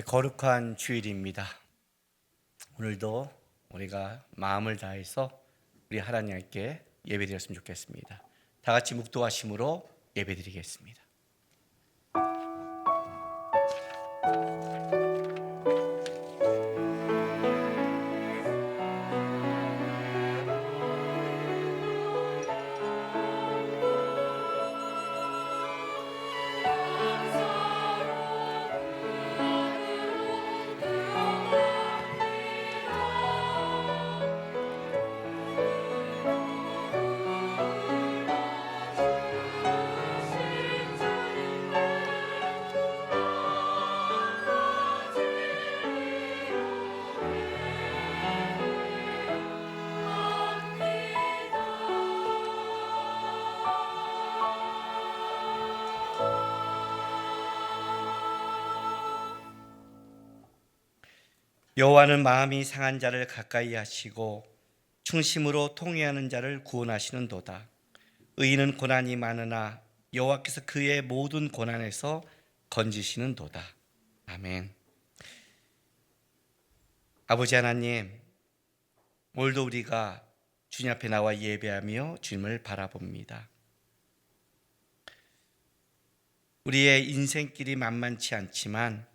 거룩한 주일입니다. 오늘도 우리가 마음을 다해서 우리 하나님께 예배드렸으면 좋겠습니다. 다 같이 묵도하심으로 예배드리겠습니다. 여호와는 마음이 상한 자를 가까이 하시고 충심으로 통회하는 자를 구원하시는도다. 의인은 고난이 많으나 여호와께서 그의 모든 고난에서 건지시는도다. 아멘. 아버지 하나님, 오늘도 우리가 주님 앞에 나와 예배하며 주님을 바라봅니다. 우리의 인생길이 만만치 않지만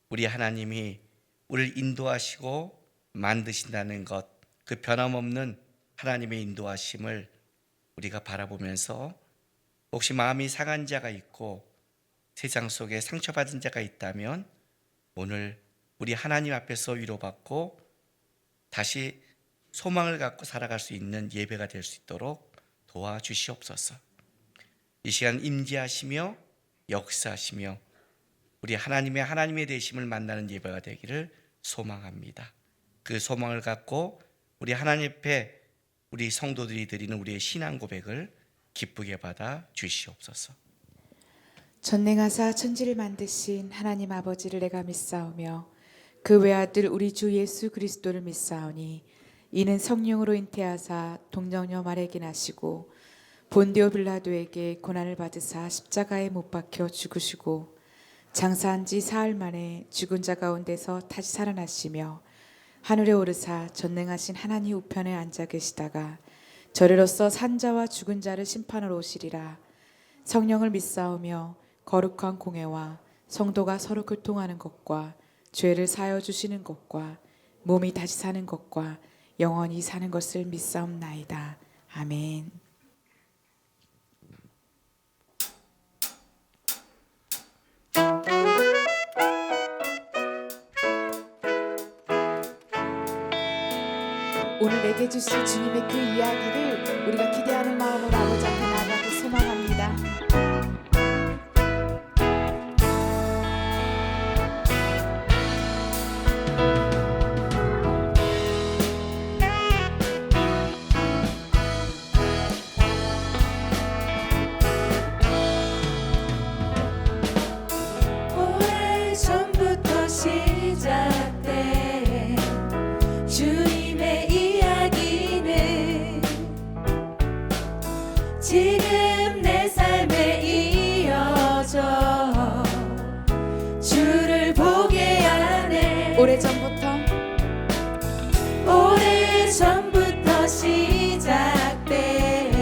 우리 하나님이 우리를 인도하시고 만드신다는 것, 그 변함없는 하나님의 인도하심을 우리가 바라보면서 혹시 마음이 상한 자가 있고 세상 속에 상처받은 자가 있다면 오늘 우리 하나님 앞에서 위로받고 다시 소망을 갖고 살아갈 수 있는 예배가 될 수 있도록 도와주시옵소서. 이 시간 임재하시며 역사하시며 우리 하나님의 되심을 만나는 예배가 되기를 소망합니다. 그 소망을 갖고 우리 하나님 앞에 우리 성도들이 드리는 우리의 신앙 고백을 기쁘게 받아 주시옵소서. 전능하사 천지를 만드신 하나님 아버지를 내가 믿사오며 그 외아들 우리 주 예수 그리스도를 믿사오니 이는 성령으로 잉태하사 동정녀 마리아에게 나시고 본디오 빌라도에게 고난을 받으사 십자가에 못 박혀 죽으시고 장사한 지 사흘 만에 죽은 자 가운데서 다시 살아나시며 하늘에 오르사 전능하신 하나님 우편에 앉아 계시다가 저리로서 산자와 죽은 자를 심판하러 오시리라. 성령을 믿사오며 거룩한 공회와 성도가 서로 교통하는 것과 죄를 사하여 주시는 것과 몸이 다시 사는 것과 영원히 사는 것을 믿사옵나이다. 아멘. 오늘 내게 주실 주님의 그 이야기를 우리가 기대하는 마음으로 아버지 앞에 나아가고 소망합니다. 오래전부터 시작된 주님의 이야기는 지금 내 삶에 이어져 주를 보게 하네. 오래전부터 시작된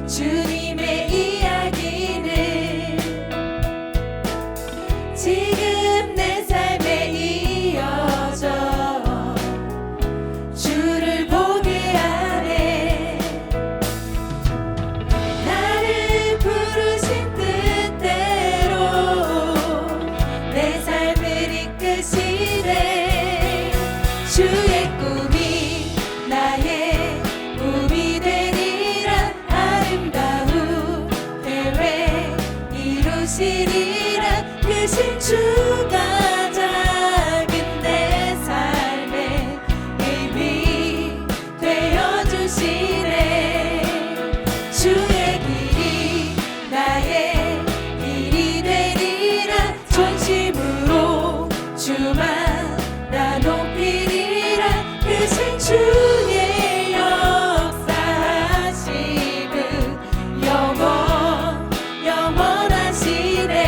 주님의 이야기는 지금 내 삶에 이어져 주를 보게 하네. 나를 부르신 뜻대로 내 삶을 이끄시네. 주의 꿈이 나의 꿈이 되리라. 아름다운 계획 이루시리라. 크신 주가 작은 내 삶에 힘이 되어주시네. 주의 길이 나의 길이 되리라. 전심으로 주만 나 높이리라. 크신 주의 역사하심은 영원하시네.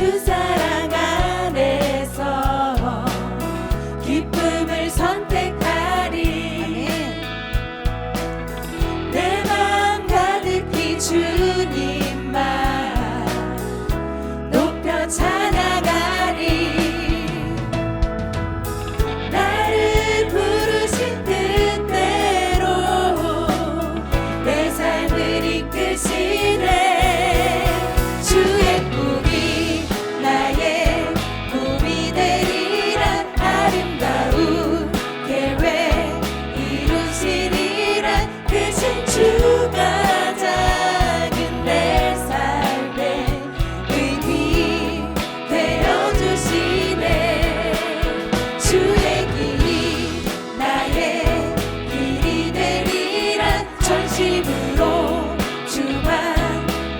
주 사랑 안에서 기쁨을 선택하리. 내 마음 가득히 주님만 높여 찬양하리. 나를 부르신 뜻대로 내 삶을 이끄시네. 주의 꿈이 나의 꿈이 되리라. 아름다운 계획 이루시리라. 크신 주가 작은 내 삶에 의미 되어주시네. 주의 길이 나의 길이 되리라. 전심으로 주만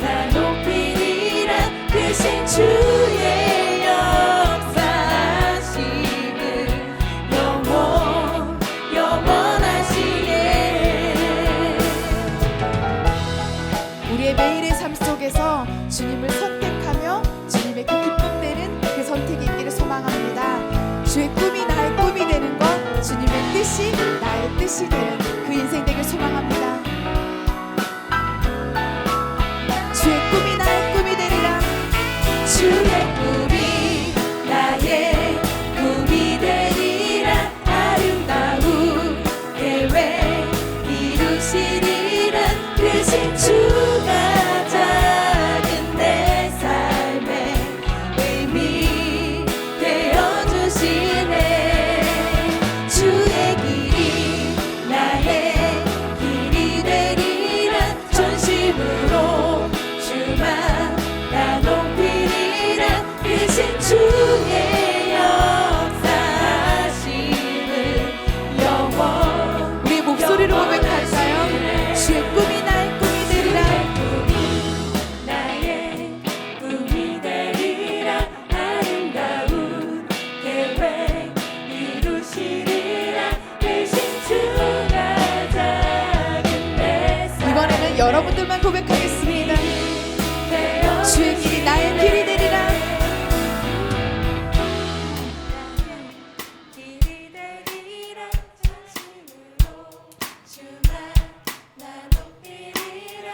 나 높이리라. 크신 주의 역사하심은 영원하시네. 우리의 매일의 삶 속에서 주님을 선택하며 주님의 그 기쁨 되는 그 선택이 있기를 소망합니다. 주의 꿈이 나의 꿈이 되는 것, 주님의 뜻이 나의 뜻이 되는 그 인생 되길 소망합니다. 주의 꿈이 나의 꿈이 되리라. 주의 꿈이 나의 꿈이 되리라. 아름다운 계획 이루시리라. 크신 주가 작은 내 삶에 의미 되어주시네. 주의 길이 나의 길이 되리라. 전심으로 주만 나 높이리라. 크신 주의 역사하심은 우리 목소리로 고백할까요? 주의 꿈이 나의 꿈이 되리라. 나의 꿈이 되리라. 아름다운 계획 이루시리라. 크신 주가 작은 내 삶 이번에는 여러분들만 고백하겠습니다. 주의 길이 나의 길이 되리라. 길이 되리라. 전심으로 주만 나 높이리라.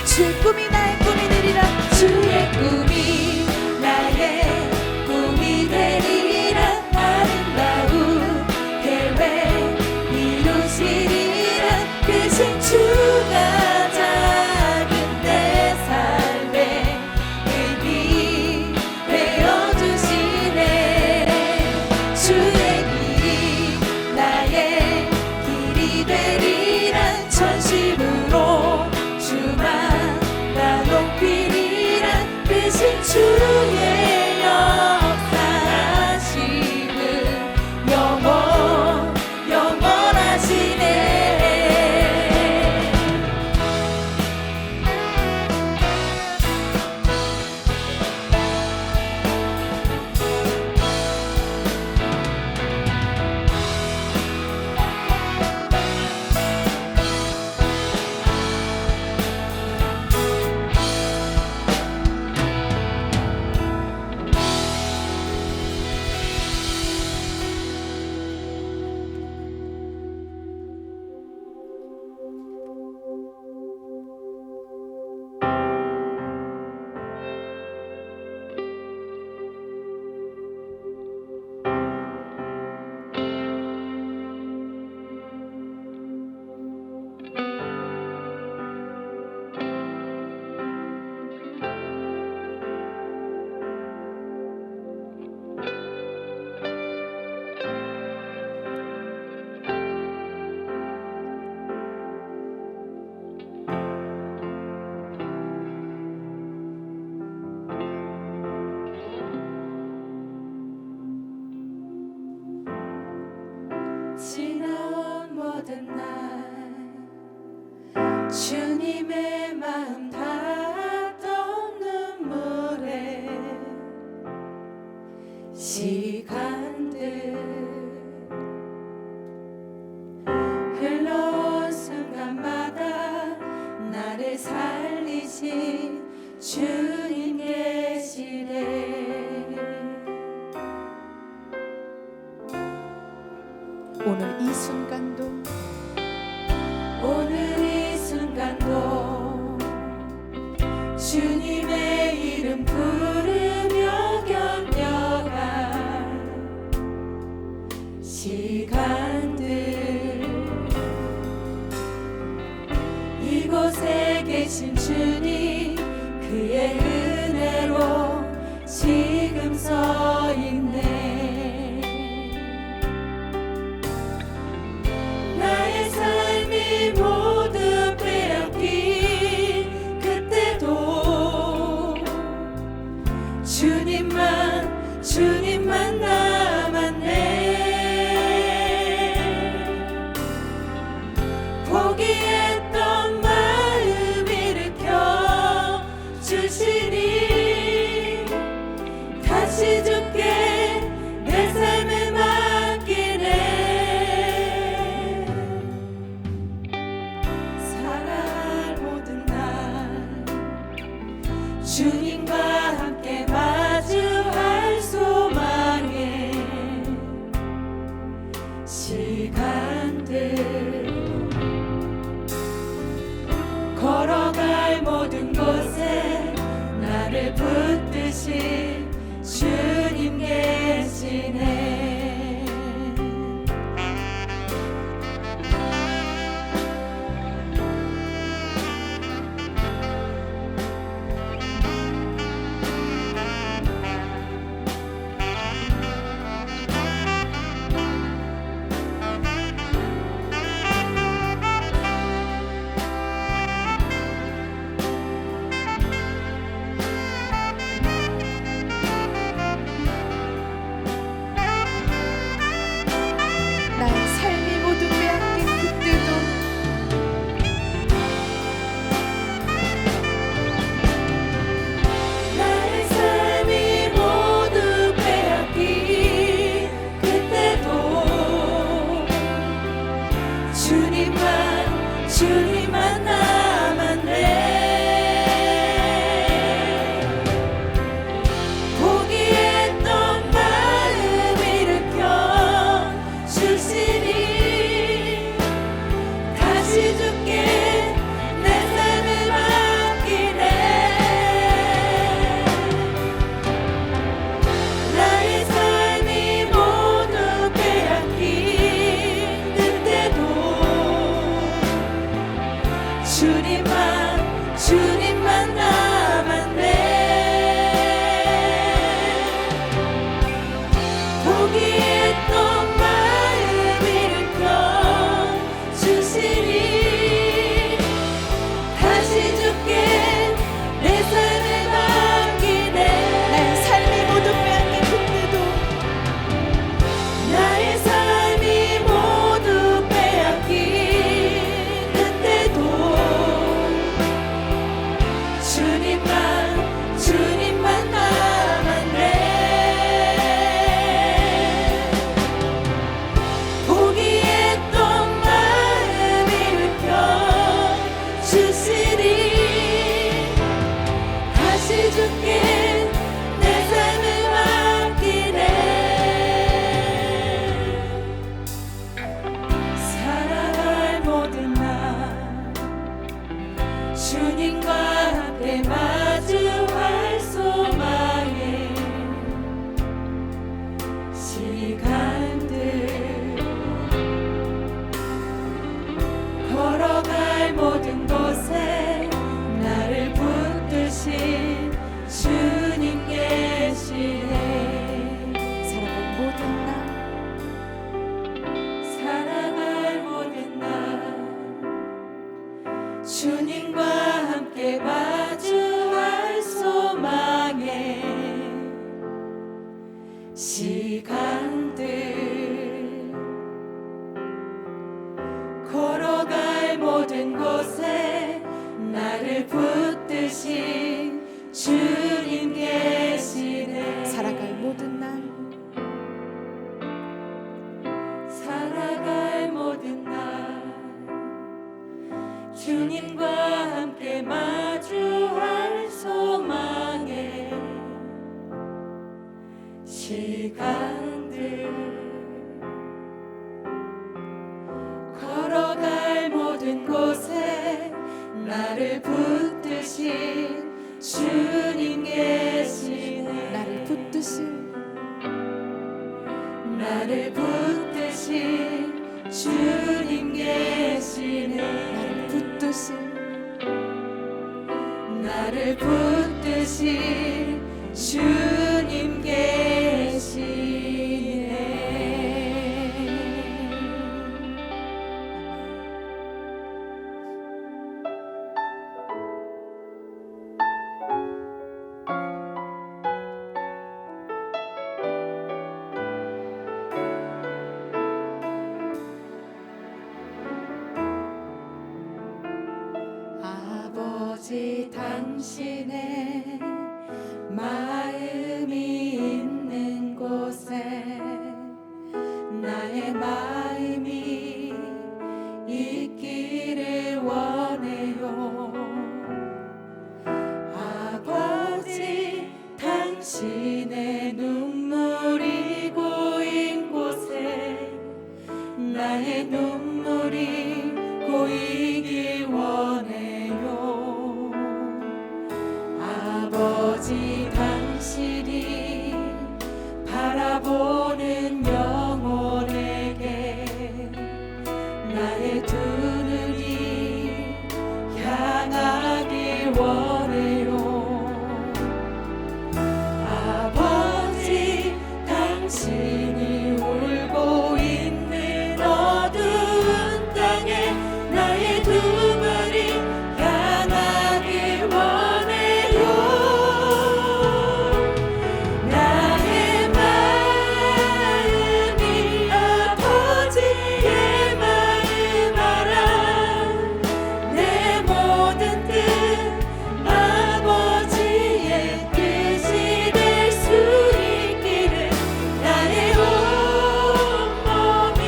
주의 꿈이 나의 꿈이 되리라. 주의 꿈이 나의 꿈이 되리라. 아름다운 계획 이루시리라. 크신 주가 작은 내 삶에 의미 되어주시네. 주의 길이 나의 길이 되리라. 전심으로 주만 나 높이리라. 크신 주의 역사하심은 영원하시네. 지나온 모든 날 주님의 마음 닿던 눈물에 시간들 흘러 붙드신 주님 계시네. 오늘 이 순간도 오늘 이 순간도 주님의 이름 부르며 견뎌갈 시간들, 이곳에 계신 주님 그의 은혜로 지금 서 있네. 나의 삶이 모두 빼앗긴 그때도 주님만 남았네. 포기했던 마음 일으켜 주시니 다시 주께 내 삶을 맡기네. 살아갈 모든 날 주님과 함께 마주할 소망의 시간들, 걸어갈 모든 곳에 나를 붙드신 주님 계시네. 나의 삶이 모두 빼앗긴 그때도 나의 삶이 모두 빼앗긴 그때도 주님만 남았네. 포기했던 마음 일으켜 주시니 다시 주께 내 삶을 맡기네. 나의 삶이 모두 빼앗긴 그때도 주님만 남았네. 포기했던 마음 일으켜 주시니 다시 주께 내 삶을 맡기네. 나의 삶이 모두 빼앗긴 그때도 나의 삶이 모두 빼앗긴 그때도 주님만 남았네. 포기했던 마음 일으켜 주시니 다시 주께 내 삶을 맡기네. 살아갈 모든 날 주님과 함께 마주할 소망의 시간들, 걸어갈 모든 곳에 나를 붙드신 주님 계시네. 살아갈 모든 날 살아갈 모든 날 주님과 함께 마주할 소망의 시간들, 걸어갈 모든 곳에 나를 붙드신 주님 계시네. 살아갈 모든 날 살아갈 모든 날 주님과 함께 마주할 나를 붙드신 주님 계시네. 나를 붙드신 나를 붙드신 주님 계시네. 나를 붙드신 나를 붙드신 주님 계시네. 아버지 당신의 마음이 있는 곳에 나의 마음이 있기를 원해요. 아버지 당신의 눈물이 고인 곳에 나의 눈물이 고이길 원해요. 아버지 당신이 바라보는 영혼에게 나의 두 눈이 향하길 원해요. 아버지 당신이 울고 있는 어두운 땅에 나의 두 발이 향하길 원해요. 나의 마음이 아버지의 마음 알아. 내 모든 뜻 아버지의 뜻이 될 수 있기를 나의 온몸이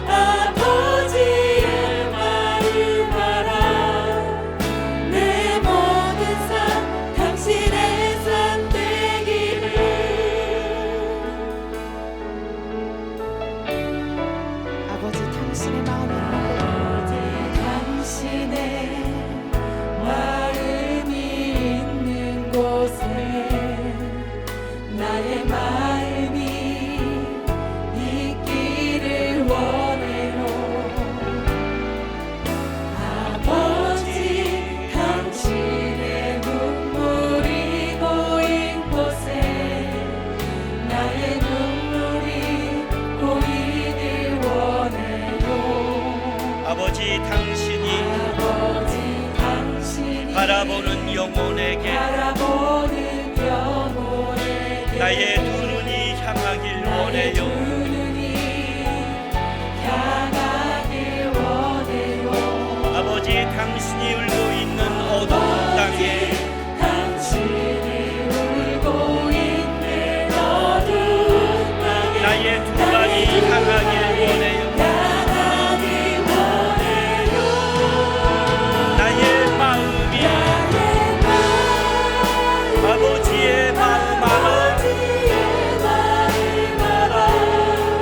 아버지의 마음 알아. 내 모든 삶 당신의 삶 되기를. 아버지 당신의 마음이 아버지 당신의 마음이 있는 곳에 나의 마음이 있기를 원해요. 아버지 당신의 눈물이 고인 곳에 나의 눈물이 고이길 원해요. 아버지 당신이 아버지 당신이 바라보는 영혼에게 바라보는 영혼에게 나의 두 눈이 향하길 나의 두 원해요. 눈이 향하길 원해요. 아버지 당신이 울고 있는 어두운 땅에 당신이 울고 있는 어두운 땅에 나의 두 발이 향하길 원해요. 향하길 원해요. 나의 마음이 아버지의 마음 알아.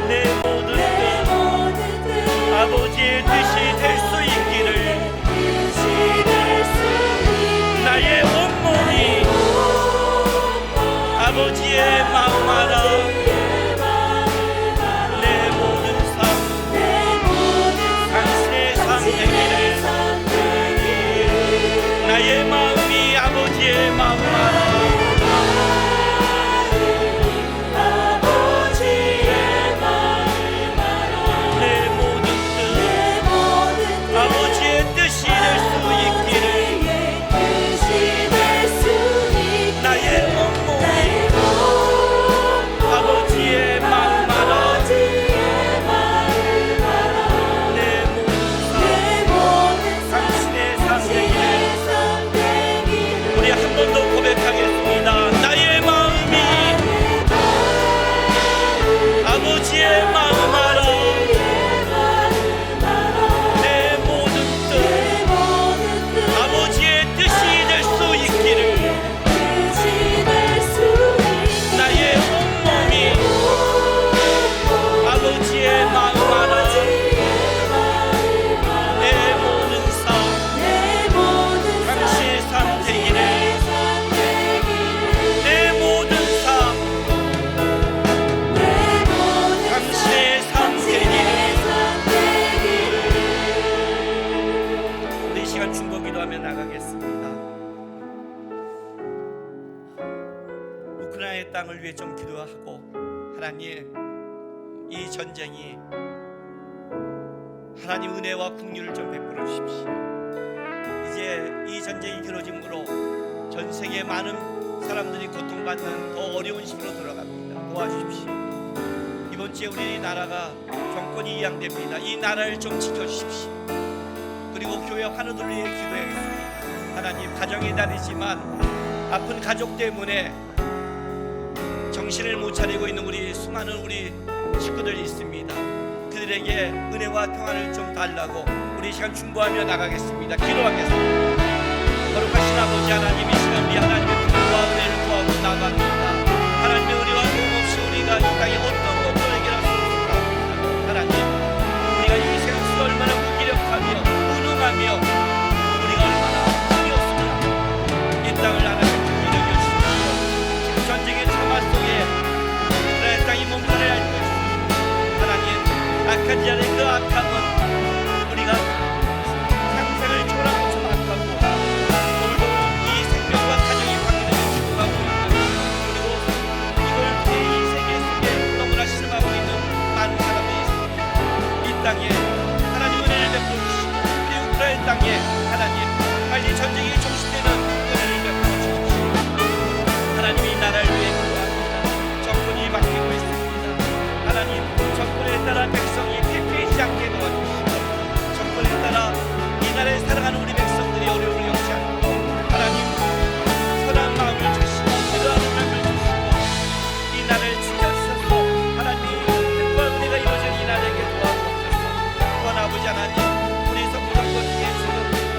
내 모든 뜻 아버지의 뜻이 될 수 있기를 나의 온몸이 아버지의 마음 알아. 내 모든 삶 당신의 삶 되기를 나의 마음이 아버지의 마음 알아. 내 모든 뜻 아버지의 뜻이 될 수 있기를 나의 온몸이 아버지의 마음 알아. 내 모든 삶 당신의 삶 되기를 땅을 위해 좀 기도하고, 하나님 이 전쟁이 하나님 은혜와 긍휼을 좀 베풀어 주십시오. 이제 이 전쟁이 길어짐으로 전 세계 많은 사람들이 고통받는 더 어려운 시기로 들어갑니다. 도와주십시오. 이번 주에 우리나라가 정권이 이양됩니다. 이 나라를 좀 지켜주십시오. 그리고 교회 환우들 위해 기도하겠습니다. 하나님, 가정의 달이지만 아픈 가족 때문에 정신을 못 차리고 있는 우리 수많은 우리 식구들이 있습니다. 그들에게 은혜와 평안을 좀 달라고 우리 이 시간 중보하며 나가겠습니다. 기도하겠습니다. 거룩하신 아버지 하나님, 이 시간 우리 하나님의 긍휼과 은혜를 구하고 나갑니다. 하나님의 은혜와 도움 없이 우리가 이 땅에 어떤 것도 해결할 수 없습니다. 하나님, 우리가 이 세상에서 얼마나 무기력하며 무능하며 우리가 얼마나 힘이 없습니다. 이 땅을 하나님 긍휼히 여겨주십시오. 지금 전쟁의 참화 속에 이스라엘 땅이 몸살을 앓고 있습니다. 하나님, 악한 자의 그 악함은 우리가 상생을 초월한 것처럼 악하고, 오늘도 이 생명과 가정이 파괴되는 죽어가고 있는, 그리고 이걸 이 세계 속에 너무나 실망하고 있는 많은 사람들이 있습니다. 이 땅에 하나님 은혜를 베풀어 주시고, 우리 우크라이나 땅에 하나님 빨리 전쟁이 종식되는 은혜를 베풀어 주십시오. 하나님, 이 나라를 위해 기도합니다. 정권이 바뀌고 있습니다. 하나님, 정권에 따라 백성이 패폐해지지 않게 도와주시고, 정권에 따라 이 나라에 살아가는 우리 백성들이 어려움을 겪지 않고, 하나님 선한 마음을 주시고 기도하는 마음을 주시고 이 나라를 지켜주셔서 하나님 뜻과 은혜가 이루어지는 이 나라에게 도와주옵소서. 또한 아버지 하나님, 우리 성도들 중에서는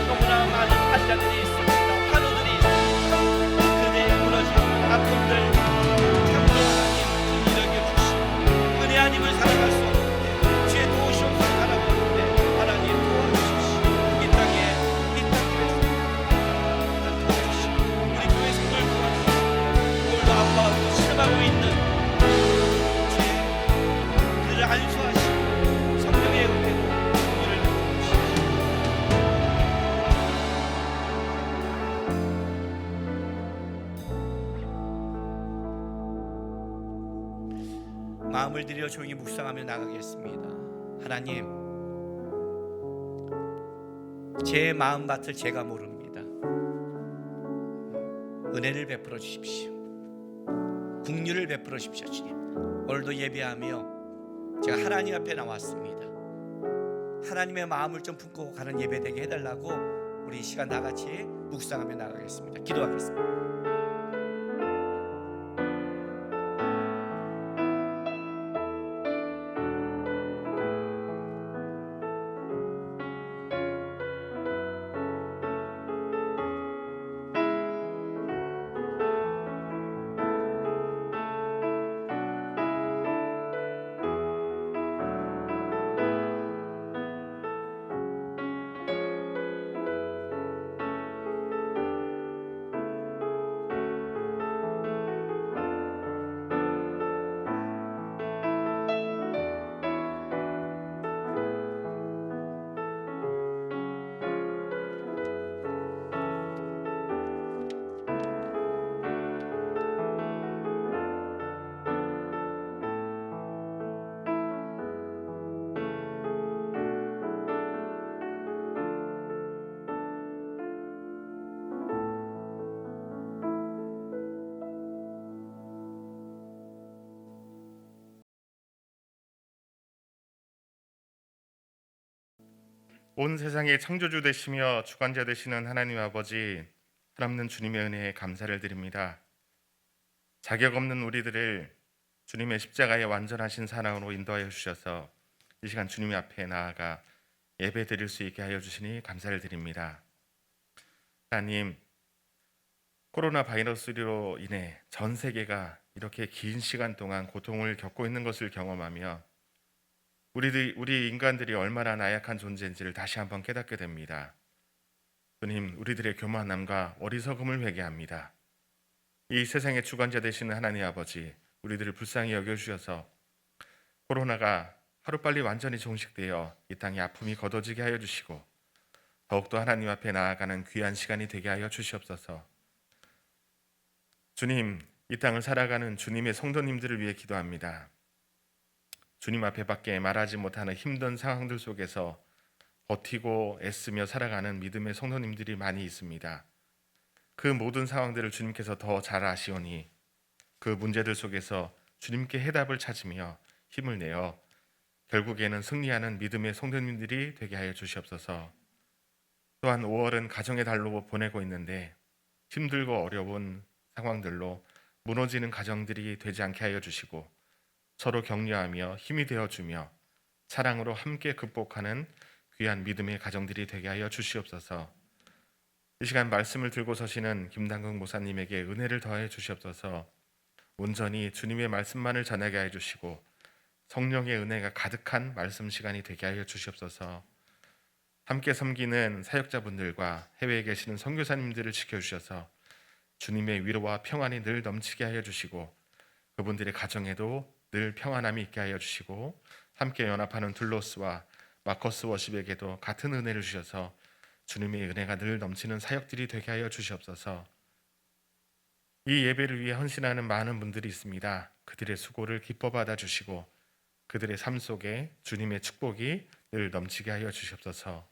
너무나 많은 환자들이 있습니다. 환우들이 있습니다. 그들의 무너진 아픔들 참으로 하나님 이르게 주시고, 은혜 아님을 살아갈 수 없는데 주의 도우시 없이 살아가는데 하나님 도와주십시오. 이 땅에 도와주시고 우리 교회 성도를 도와주시고, 오늘도 아파하고 실망하고 있는 주의 그들을 안수하시고 성령의 은혜로 긍휼을 베풀어 주십시오. 마음을 들여 조용히 묵상하며 나가겠습니다. 하나님, 제 마음밭을 제가 모릅니다. 은혜를 베풀어 주십시오. 긍휼을 베풀어 주십시오. 주님, 오늘도 예배하며 제가 하나님 앞에 나왔습니다. 하나님의 마음을 좀 품고 가는 예배 되게 해달라고 우리 이 시간 다같이 묵상하며 나가겠습니다. 기도하겠습니다. 온 세상의 창조주 되시며 주관자 되시는 하나님 아버지, 사랑하는 주님의 은혜에 감사를 드립니다. 자격 없는 우리들을 주님의 십자가의 완전하신 사랑으로 인도하여 주셔서 이 시간 주님 앞에 나아가 예배 드릴 수 있게 하여 주시니 감사를 드립니다. 하나님, 코로나 바이러스로 인해 전 세계가 이렇게 긴 시간 동안 고통을 겪고 있는 것을 경험하며 우리 인간들이 얼마나 나약한 존재인지를 다시 한번 깨닫게 됩니다. 주님, 우리들의 교만함과 어리석음을 회개합니다. 이 세상의 주관자 되시는 하나님 아버지, 우리들을 불쌍히 여겨주셔서 코로나가 하루빨리 완전히 종식되어 이 땅의 아픔이 걷어지게 하여 주시고, 더욱더 하나님 앞에 나아가는 귀한 시간이 되게 하여 주시옵소서. 주님, 이 땅을 살아가는 주님의 성도님들을 위해 기도합니다. 주님 앞에밖에 말하지 못하는 힘든 상황들 속에서 버티고 애쓰며 살아가는 믿음의 성도님들이 많이 있습니다. 그 모든 상황들을 주님께서 더 잘 아시오니 그 문제들 속에서 주님께 해답을 찾으며 힘을 내어 결국에는 승리하는 믿음의 성도님들이 되게 하여 주시옵소서. 또한 5월은 가정의 달로 보내고 있는데 힘들고 어려운 상황들로 무너지는 가정들이 되지 않게 하여 주시고 서로 격려하며 힘이 되어주며 사랑으로 함께 극복하는 귀한 믿음의 가정들이 되게 하여 주시옵소서. 이 시간 말씀을 들고 서시는 김당국 목사님에게 은혜를 더하여 주시옵소서. 온전히 주님의 말씀만을 전하게 하여 주시고 성령의 은혜가 가득한 말씀 시간이 되게 하여 주시옵소서. 함께 섬기는 사역자분들과 해외에 계시는 선교사님들을 지켜주셔서 주님의 위로와 평안이 늘 넘치게 하여 주시고 그분들의 가정에도 늘 평안함이 있게 하여 주시고 함께 연합하는 둘로스와 마커스 워십에게도 같은 은혜를 주셔서 주님의 은혜가 늘 넘치는 사역들이 되게 하여 주시옵소서. 이 예배를 위해 헌신하는 많은 분들이 있습니다. 그들의 수고를 기뻐 받아 주시고 그들의 삶 속에 주님의 축복이 늘 넘치게 하여 주시옵소서.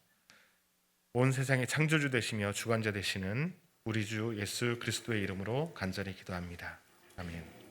온 세상의 창조주 되시며 주관자 되시는 우리 주 예수 그리스도의 이름으로 간절히 기도합니다. 아멘.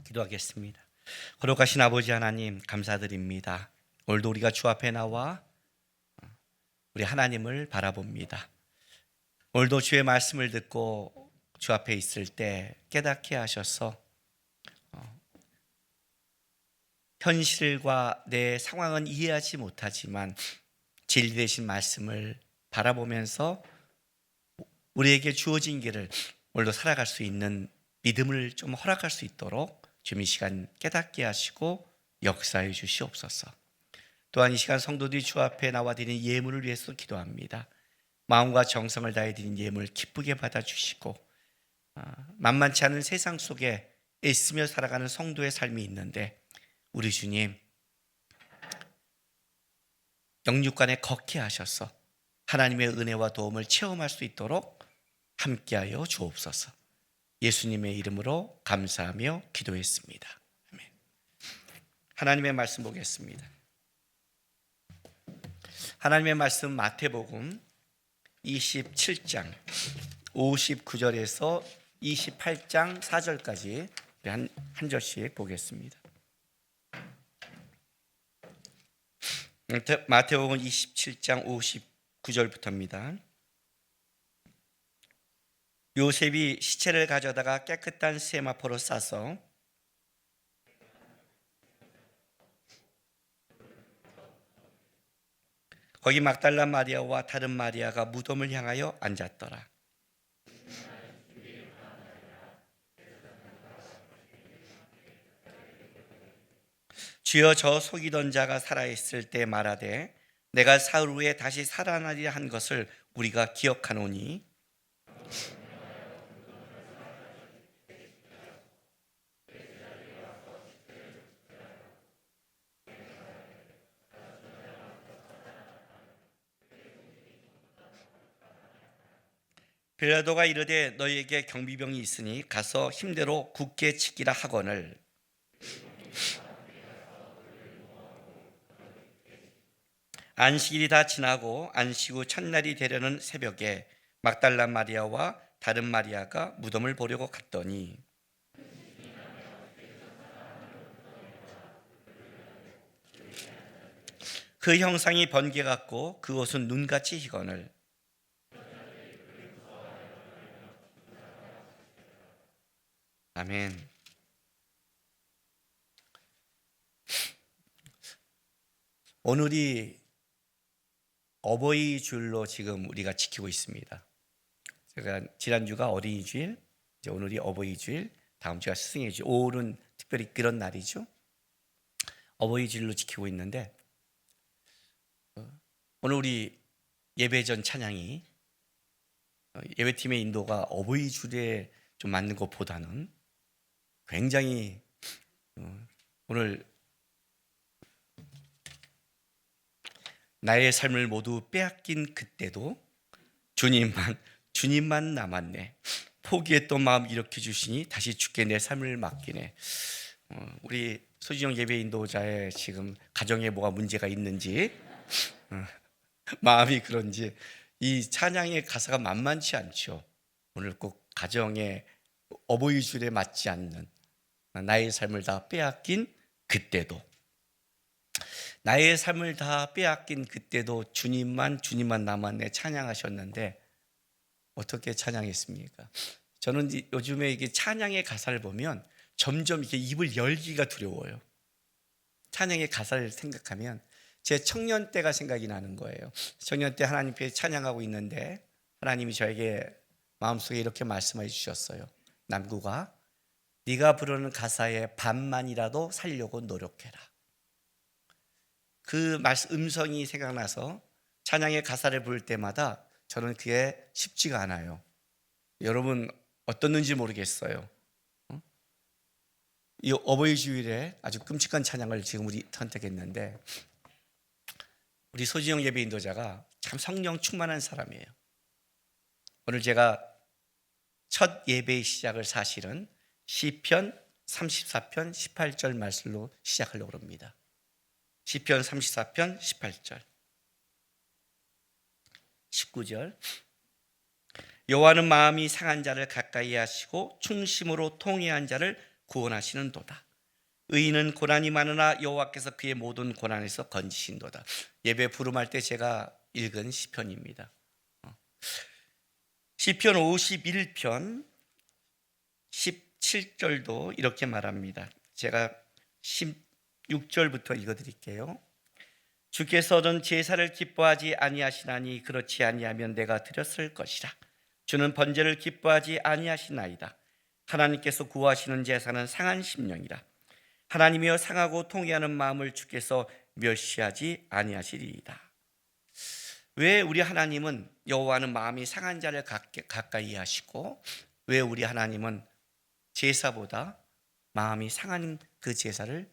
기도하겠습니다. 거룩하신 아버지 하나님, 감사드립니다. 오늘도 우리가 주 앞에 나와 우리 하나님을 바라봅니다. 오늘도 주의 말씀을 듣고 주 앞에 있을 때 깨닫게 하셔서 현실과 내 상황은 이해하지 못하지만 진리 되신 말씀을 바라보면서 우리에게 주어진 길을 오늘도 살아갈 수 있는 믿음을 좀 허락할 수 있도록 좀 이 시간 깨닫게 하시고 역사해 주시옵소서. 또한 이 시간 성도들이 주 앞에 나와 드리는 예물을 위해서 기도합니다. 마음과 정성을 다해 드린 예물 기쁘게 받아주시고 만만치 않은 세상 속에 애쓰며 살아가는 성도의 삶이 있는데 우리 주님 영육간에 걷게 하셔서 하나님의 은혜와 도움을 체험할 수 있도록 함께하여 주옵소서. 예수님의 이름으로 감사하며 기도했습니다. 아멘. 하나님의 말씀 보겠습니다. 하나님의 말씀 마태복음 27장 59절에서 28장 4절까지 한 절씩 보겠습니다. 마태복음 27장 59절부터입니다. 요셉이 시체를 가져다가 깨끗한 세마포로 싸서 거기 막달라 마리아와 다른 마리아가 무덤을 향하여 앉았더라. 주여, 저 속이던 자가 살아있을 때 말하되 내가 사흘 후에 다시 살아나리라 한 것을 우리가 기억하노니 빌라도가 이르되 너희에게 경비병이 있으니 가서 힘대로 굳게 치기라 하거늘 안식일이 다 지나고 안식 후 첫날이 되려는 새벽에 막달라 마리아와 다른 마리아가 무덤을 보려고 갔더니 그 형상이 번개 같고 그 옷은 눈같이 희거늘 아멘. 오늘이 어버이 주일로 지금 우리가 지키고 있습니다. 제가 지난주가 어린이 주일, 이제 오늘이 어버이 주일, 다음 주가 스승의 주일. 5월은 특별히 그런 날이죠. 어버이 주일로 지키고 있는데 오늘 우리 예배 전 찬양이 예배팀의 인도가 어버이 주일에 좀 맞는 것보다는 굉장히 오늘 나의 삶을 모두 빼앗긴 그때도 주님만 남았네. 포기했던 마음 일으켜 주시니 다시 주께 내 삶을 맡기네. 우리 소진영 예배 인도자의 지금 가정에 뭐가 문제가 있는지 마음이 그런지 이 찬양의 가사가 만만치 않죠. 오늘 꼭 가정에 어버이 주일에 맞지 않는 나의 삶을 다 빼앗긴 그때도 나의 삶을 다 빼앗긴 그때도 주님만 남았네 찬양하셨는데 어떻게 찬양했습니까? 저는 요즘에 이게 찬양의 가사를 보면 점점 이렇게 입을 열기가 두려워요. 찬양의 가사를 생각하면 제 청년 때가 생각이 나는 거예요. 청년 때 하나님 앞에 찬양하고 있는데 하나님이 저에게 마음속에 이렇게 말씀해 주셨어요. 남구가 네가 부르는 가사의 반만이라도 살려고 노력해라. 그 음성이 생각나서 찬양의 가사를 부를 때마다 저는 그게 쉽지가 않아요. 여러분 어떻는지 모르겠어요. 이 어버이 주일에 아주 끔찍한 찬양을 지금 우리 선택했는데 우리 소지영 예배 인도자가 참 성령 충만한 사람이에요. 오늘 제가 첫 예배의 시작을 사실은 시편 34편 18절 말씀으로 시작하려고 합니다. 시편 34편 18절 19절 여호와는 마음이 상한 자를 가까이 하시고 충심으로 통회한 자를 구원하시는도다. 의인은 고난이 많으나 여호와께서 그의 모든 고난에서 건지신도다. 예배 부름할 때 제가 읽은 시편입니다. 시편 51편 17절도 이렇게 말합니다. 제가 16절부터 읽어드릴게요. 주께서는 제사를 기뻐하지 아니하시나니 그렇지 아니하면 내가 드렸을 것이라. 주는 번제를 기뻐하지 아니하시나이다. 하나님께서 구하시는 제사는 상한 심령이라. 하나님이여 상하고 통회하는 마음을 주께서 멸시하지 아니하시리이다. 왜 우리 하나님은 여호와는 마음이 상한 자를 가까이 하시고 왜 우리 하나님은 제사보다 마음이 상한 그 제사를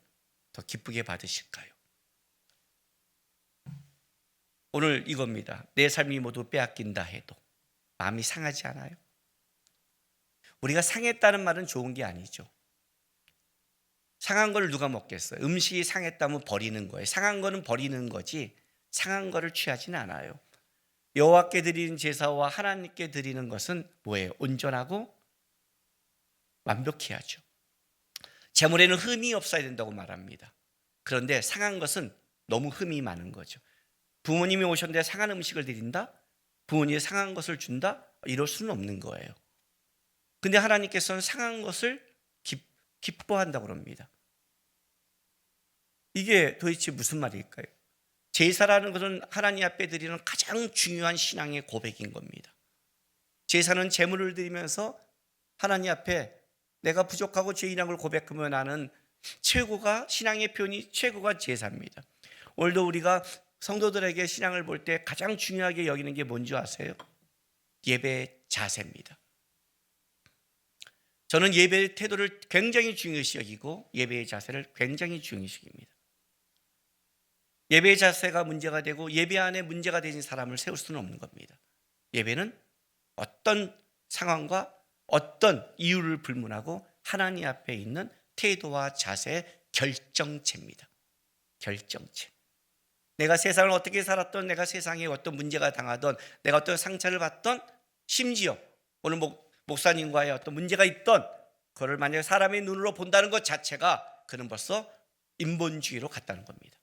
더 기쁘게 받으실까요? 오늘 이겁니다. 내 삶이 모두 빼앗긴다 해도 마음이 상하지 않아요? 우리가 상했다는 말은 좋은 게 아니죠. 상한 걸 누가 먹겠어요? 음식이 상했다면 버리는 거예요. 상한 거는 버리는 거지 상한 거를 취하지는 않아요. 여호와께 드리는 제사와 하나님께 드리는 것은 뭐예요? 온전하고 완벽해야죠. 제물에는 흠이 없어야 된다고 말합니다. 그런데 상한 것은 너무 흠이 많은 거죠. 부모님이 오셨는데 상한 음식을 드린다? 부모님이 상한 것을 준다? 이럴 수는 없는 거예요. 근데 하나님께서는 상한 것을 기뻐한다고 합니다. 이게 도대체 무슨 말일까요? 제사라는 것은 하나님 앞에 드리는 가장 중요한 신앙의 고백인 겁니다. 제사는 제물을 드리면서 하나님 앞에 내가 부족하고 죄인한 걸 고백하며 나는 최고가 신앙의 표현이 최고가 제사입니다. 오늘도 우리가 성도들에게 신앙을 볼 때 가장 중요하게 여기는 게 뭔지 아세요? 예배 자세입니다. 저는 예배의 태도를 굉장히 중요시 여기고 예배의 자세를 굉장히 중요시 여깁니다. 예배의 자세가 문제가 되고 예배 안에 문제가 되는 사람을 세울 수는 없는 겁니다. 예배는 어떤 상황과 어떤 이유를 불문하고 하나님 앞에 있는 태도와 자세의 결정체입니다. 결정체. 내가 세상을 어떻게 살았던, 내가 세상에 어떤 문제가 당하던, 내가 어떤 상처를 받던, 심지어 오늘 목사님과의 어떤 문제가 있던 그걸 만약에 사람의 눈으로 본다는 것 자체가 그는 벌써 인본주의로 갔다는 겁니다.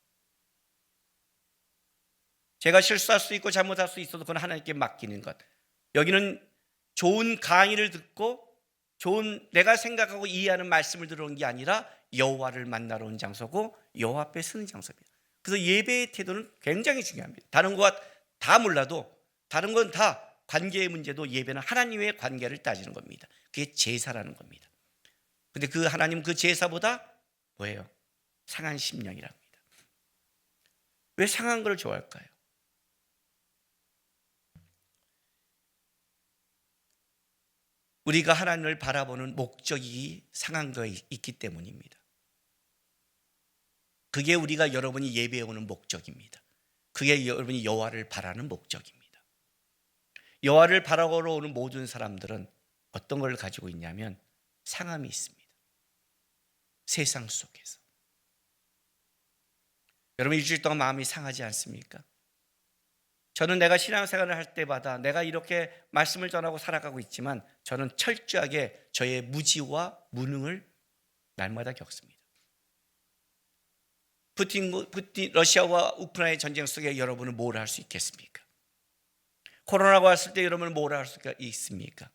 제가 실수할 수 있고 잘못할 수 있어도 그건 하나님께 맡기는 것. 여기는 좋은 강의를 듣고 좋은 내가 생각하고 이해하는 말씀을 들어온 게 아니라 여호와를 만나러 온 장소고 여호와 앞에 서는 장소입니다. 그래서 예배의 태도는 굉장히 중요합니다. 다른 것 다 몰라도 다른 건 다 관계의 문제도 예배는 하나님의 관계를 따지는 겁니다. 그게 제사라는 겁니다. 근데 그 하나님 그 제사보다 뭐예요? 상한 심령이랍니다. 왜 상한 걸 좋아할까요? 우리가 하나님을 바라보는 목적이 상한 거에 있기 때문입니다. 그게 우리가 여러분이 예배에 오는 목적입니다. 그게 여러분이 여호와를 바라는 목적입니다. 여호와를 바라보러 오는 모든 사람들은 어떤 걸 가지고 있냐면 상함이 있습니다. 세상 속에서. 여러분 일주일 동안 마음이 상하지 않습니까? 저는 내가 신앙생활을 할 때마다 내가 이렇게 말씀을 전하고 살아가고 있지만 저는 철저하게 저의 무지와 무능을 날마다 겪습니다. 러시아와 우크라이나 전쟁 속에 여러분은 뭘 할 수 있겠습니까? 코로나가 왔을 때 여러분은 뭘 할 수 있습니까?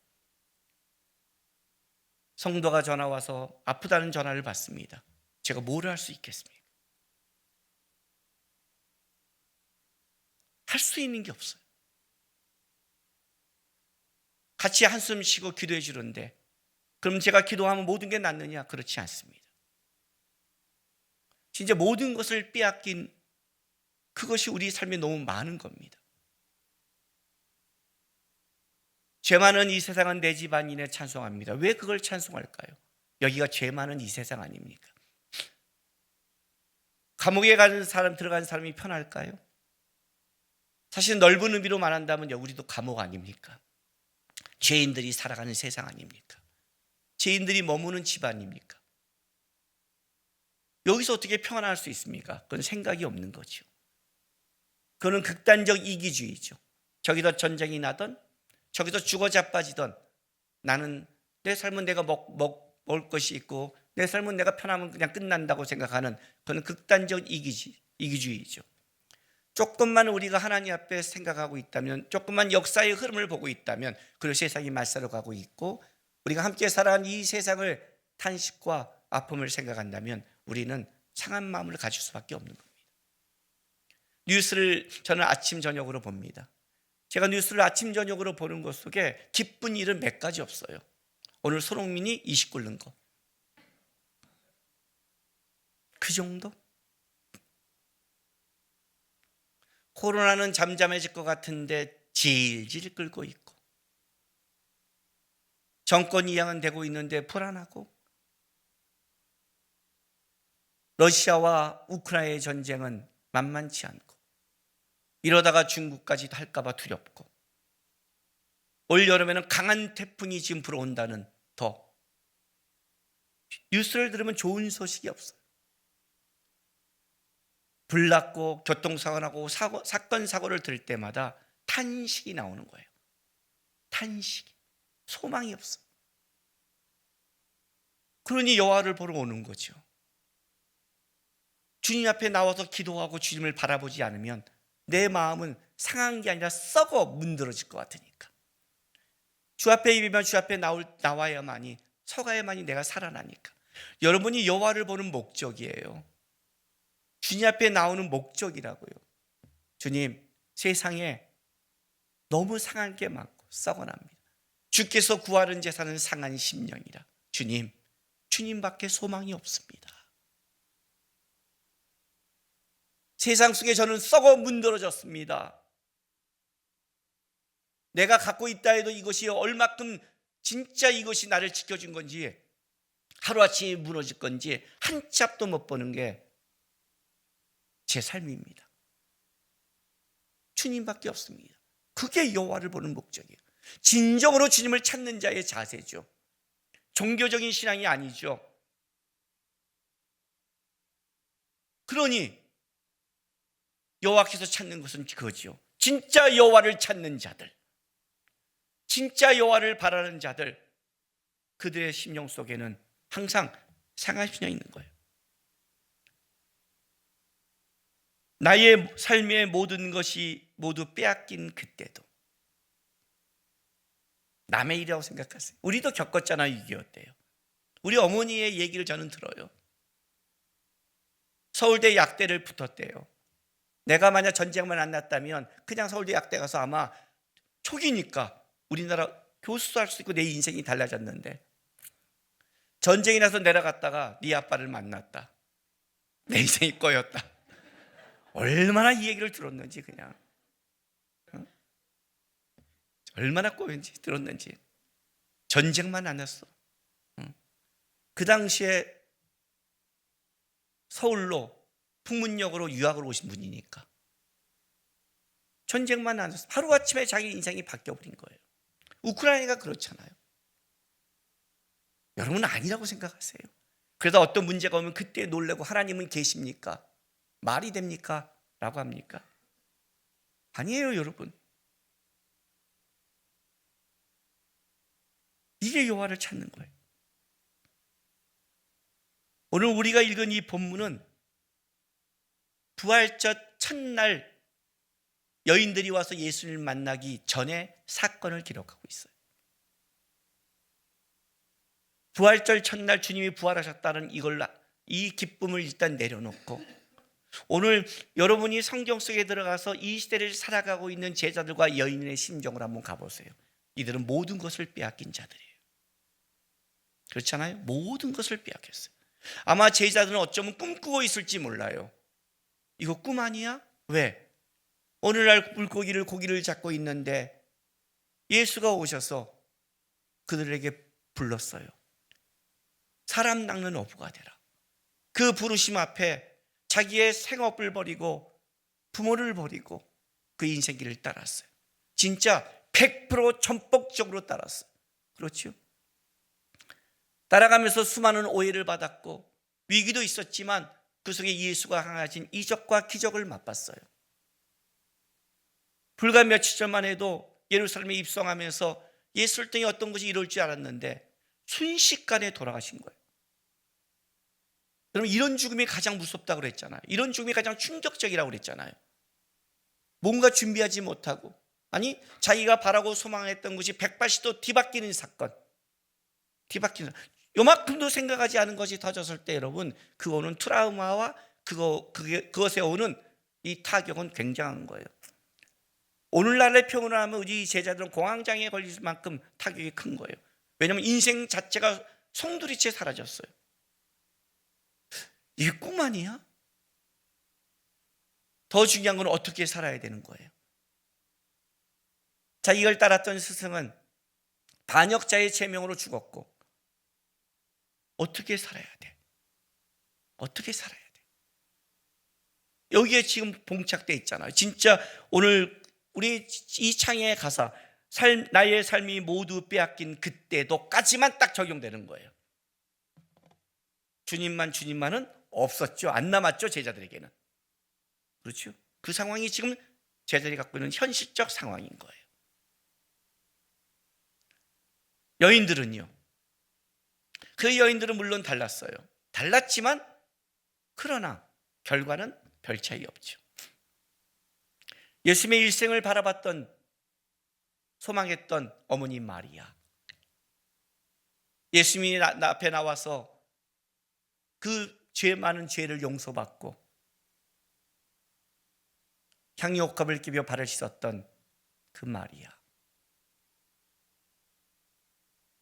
성도가 전화 와서 아프다는 전화를 받습니다. 제가 뭘 할 수 있겠습니까? 할 수 있는 게 없어요. 같이 한숨 쉬고 기도해 주는데 그럼 제가 기도하면 모든 게 낫느냐? 그렇지 않습니다. 진짜 모든 것을 빼앗긴 그것이 우리 삶에 너무 많은 겁니다. 죄 많은 이 세상은 내 집안인을 찬송합니다. 왜 그걸 찬송할까요? 여기가 죄 많은 이 세상 아닙니까? 감옥에 가는 사람, 들어가는 사람이 편할까요? 사실 넓은 의미로 말한다면 우리도 감옥 아닙니까? 죄인들이 살아가는 세상 아닙니까? 죄인들이 머무는 집 아닙니까? 여기서 어떻게 평안할 수 있습니까? 그건 생각이 없는 거죠. 그건 극단적 이기주의죠. 저기서 전쟁이 나던 저기서 죽어 자빠지던 나는 내 삶은 내가 먹을 것이 있고 내 삶은 내가 편하면 그냥 끝난다고 생각하는 그건 극단적 이기주의죠. 조금만 우리가 하나님 앞에 생각하고 있다면, 조금만 역사의 흐름을 보고 있다면, 그리고 세상이 말살로 가고 있고 우리가 함께 살아간 이 세상을 탄식과 아픔을 생각한다면 우리는 상한 마음을 가질 수밖에 없는 겁니다. 뉴스를 저는 아침 저녁으로 봅니다. 제가 뉴스를 아침 저녁으로 보는 것 속에 기쁜 일은 몇 가지 없어요. 오늘 손흥민이 20 골 넣은 거, 그 정도? 코로나는 잠잠해질 것 같은데 질질 끌고 있고, 정권 이양은 되고 있는데 불안하고, 러시아와 우크라이나의 전쟁은 만만치 않고, 이러다가 중국까지 할까봐 두렵고, 올 여름에는 강한 태풍이 지금 불어온다는 더 뉴스를 들으면 좋은 소식이 없어요. 불났고 교통사고 나고 사건 사고를 들을 때마다 탄식이 나오는 거예요. 탄식이. 소망이 없어. 그러니 여호와를 보러 오는 거죠. 주님 앞에 나와서 기도하고 주님을 바라보지 않으면 내 마음은 상한 게 아니라 썩어 문드러질 것 같으니까. 주 앞에 입으면 주 앞에 나와야만이, 서가야만이 내가 살아나니까. 여러분이 여호와를 보는 목적이에요. 주님 앞에 나오는 목적이라고요. 주님, 세상에 너무 상한 게 많고 썩어납니다. 주께서 구하는 제사는 상한 심령이라. 주님밖에 소망이 없습니다. 세상 속에 저는 썩어 문드러졌습니다. 내가 갖고 있다 해도 이것이 얼마큼 진짜 이것이 나를 지켜준 건지, 하루아침에 무너질 건지 한 치 앞도 못 보는 게 제 삶입니다. 주님밖에 없습니다. 그게 여호와를 보는 목적이에요. 진정으로 주님을 찾는 자의 자세죠. 종교적인 신앙이 아니죠. 그러니 여호와께서 찾는 것은 그거지요. 진짜 여호와를 찾는 자들, 진짜 여호와를 바라는 자들, 그들의 심령 속에는 항상 상한 심령이 있는 거예요. 나의 삶의 모든 것이 모두 빼앗긴 그때도 남의 일이라고 생각하세요. 우리도 겪었잖아요. 6.25 때요. 우리 어머니의 얘기를 저는 들어요. 서울대 약대를 붙었대요. 내가 만약 전쟁만 안 났다면 그냥 서울대 약대 가서 아마 초기니까 우리나라 교수도 할 수 있고 내 인생이 달라졌는데, 전쟁이 나서 내려갔다가 네 아빠를 만났다. 내 인생이 꼬였다. 얼마나 이 얘기를 들었는지, 그냥 얼마나 꼬였는지 들었는지. 전쟁만 안 났어. 그 당시에 서울로 풍문역으로 유학을 오신 분이니까 전쟁만 안 났어. 하루아침에 자기 인생이 바뀌어버린 거예요. 우크라이나가 그렇잖아요. 여러분은 아니라고 생각하세요. 그래서 어떤 문제가 오면 그때 놀래고 하나님은 계십니까? 말이 됩니까? 라고 합니까? 아니에요, 여러분. 이게 여호와를 찾는 거예요. 오늘 우리가 읽은 이 본문은 부활절 첫날 여인들이 와서 예수님을 만나기 전에 사건을 기록하고 있어요. 부활절 첫날 주님이 부활하셨다는 이 기쁨을 일단 내려놓고, 오늘 여러분이 성경 속에 들어가서 이 시대를 살아가고 있는 제자들과 여인의 심정을 한번 가보세요. 이들은 모든 것을 빼앗긴 자들이에요. 그렇잖아요? 모든 것을 빼앗겼어요. 아마 제자들은 어쩌면 꿈꾸고 있을지 몰라요. 이거 꿈 아니야? 왜? 오늘날 고기를 잡고 있는데 예수가 오셔서 그들에게 불렀어요. 사람 낚는 어부가 되라. 그 부르심 앞에 자기의 생업을 버리고 부모를 버리고 그 인생길을 따랐어요. 진짜 100% 전폭적으로 따랐어요. 그렇죠? 따라가면서 수많은 오해를 받았고 위기도 있었지만 그 속에 예수가 행하신 이적과 기적을 맛봤어요. 불과 며칠 전만 해도 예루살렘에 입성하면서 예수를 통해 어떤 것이 이룰 줄 알았는데 순식간에 돌아가신 거예요. 그럼 이런 죽음이 가장 무섭다고 그랬잖아요. 이런 죽음이 가장 충격적이라고 그랬잖아요. 뭔가 준비하지 못하고, 아니 자기가 바라고 소망했던 것이 180도 뒤바뀌는 사건, 뒤바뀌는, 요만큼도 생각하지 않은 것이 터졌을 때 여러분, 그 오는 트라우마와 그것에 오는 이 타격은 굉장한 거예요. 오늘날의 표현을 하면 우리 제자들은 공황장애에 걸릴 만큼 타격이 큰 거예요. 왜냐하면 인생 자체가 송두리째 사라졌어요. 이게 꿈 아니야? 더 중요한 건 어떻게 살아야 되는 거예요. 자, 이걸 따랐던 스승은 반역자의 제명으로 죽었고, 어떻게 살아야 돼? 어떻게 살아야 돼? 여기에 지금 봉착돼 있잖아요. 진짜 오늘 우리 이 창의 가사, 나의 삶이 모두 빼앗긴 그때도까지만 딱 적용되는 거예요. 주님만은 없었죠. 안 남았죠, 제자들에게는. 그렇죠? 그 상황이 지금 제자들이 갖고 있는 현실적 상황인 거예요. 여인들은요, 그 여인들은 물론 달랐어요. 달랐지만 그러나 결과는 별 차이 없죠. 예수님의 일생을 바라봤던, 소망했던 어머니 마리아, 예수님이 나 앞에 나와서 그 죄 많은 죄를 용서받고 향유옥합을 끼며 발을 씻었던 그 마리아.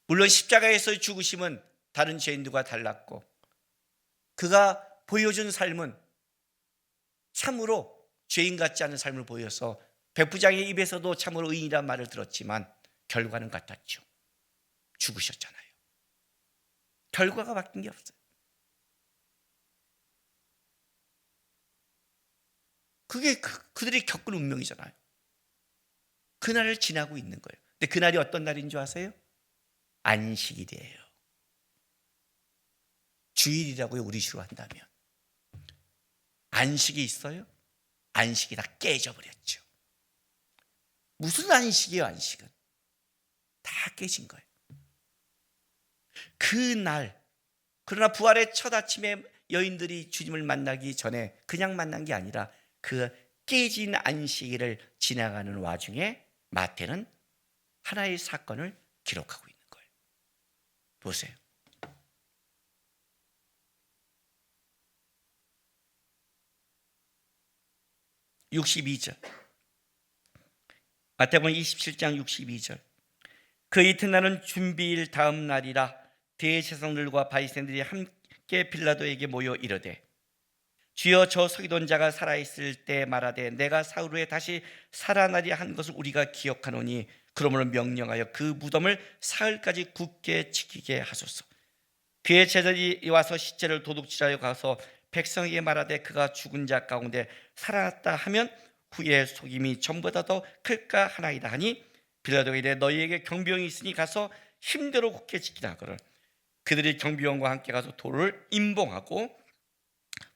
물론 십자가에서의 죽으심은 다른 죄인들과 달랐고, 그가 보여준 삶은 참으로 죄인 같지 않은 삶을 보여서 백부장의 입에서도 참으로 의인이란 말을 들었지만 결과는 같았죠. 죽으셨잖아요. 결과가 바뀐 게 없어요. 그게 그들이 겪은 운명이잖아요. 그날을 지나고 있는 거예요. 근데 그날이 어떤 날인 줄 아세요? 안식일이에요. 주일이라고요, 우리 식으로 한다면. 안식이 있어요? 안식이 다 깨져버렸죠. 무슨 안식이에요, 안식은? 다 깨진 거예요. 그날, 그러나 부활의 첫 아침에 여인들이 주님을 만나기 전에 그냥 만난 게 아니라 그 깨진 안식일을 지나가는 와중에 마태는 하나의 사건을 기록하고 있는 거예요. 보세요. (62절) 마태복음 27장 62절. 그 이튿날은 준비일 다음 날이라 대제사장들과 바리새인들이 함께 빌라도에게 모여 이르되, 주여, 저 서기던 자가 살아있을 때 말하되 내가 사흘 후에 다시 살아나리 한 것을 우리가 기억하노니 그러므로 명령하여 그 무덤을 사흘까지 굳게 지키게 하소서. 그의 제자들이 와서 시체를 도둑질하여 가서 백성에게 말하되 그가 죽은 자 가운데 살아났다 하면 후에 속임이 전보다 더 클까 하나이다 하니, 빌라도가 이르되 너희에게 경비원이 있으니 가서 힘대로 굳게 지키라 하거늘. 그들이 경비원과 함께 가서 돌을 임봉하고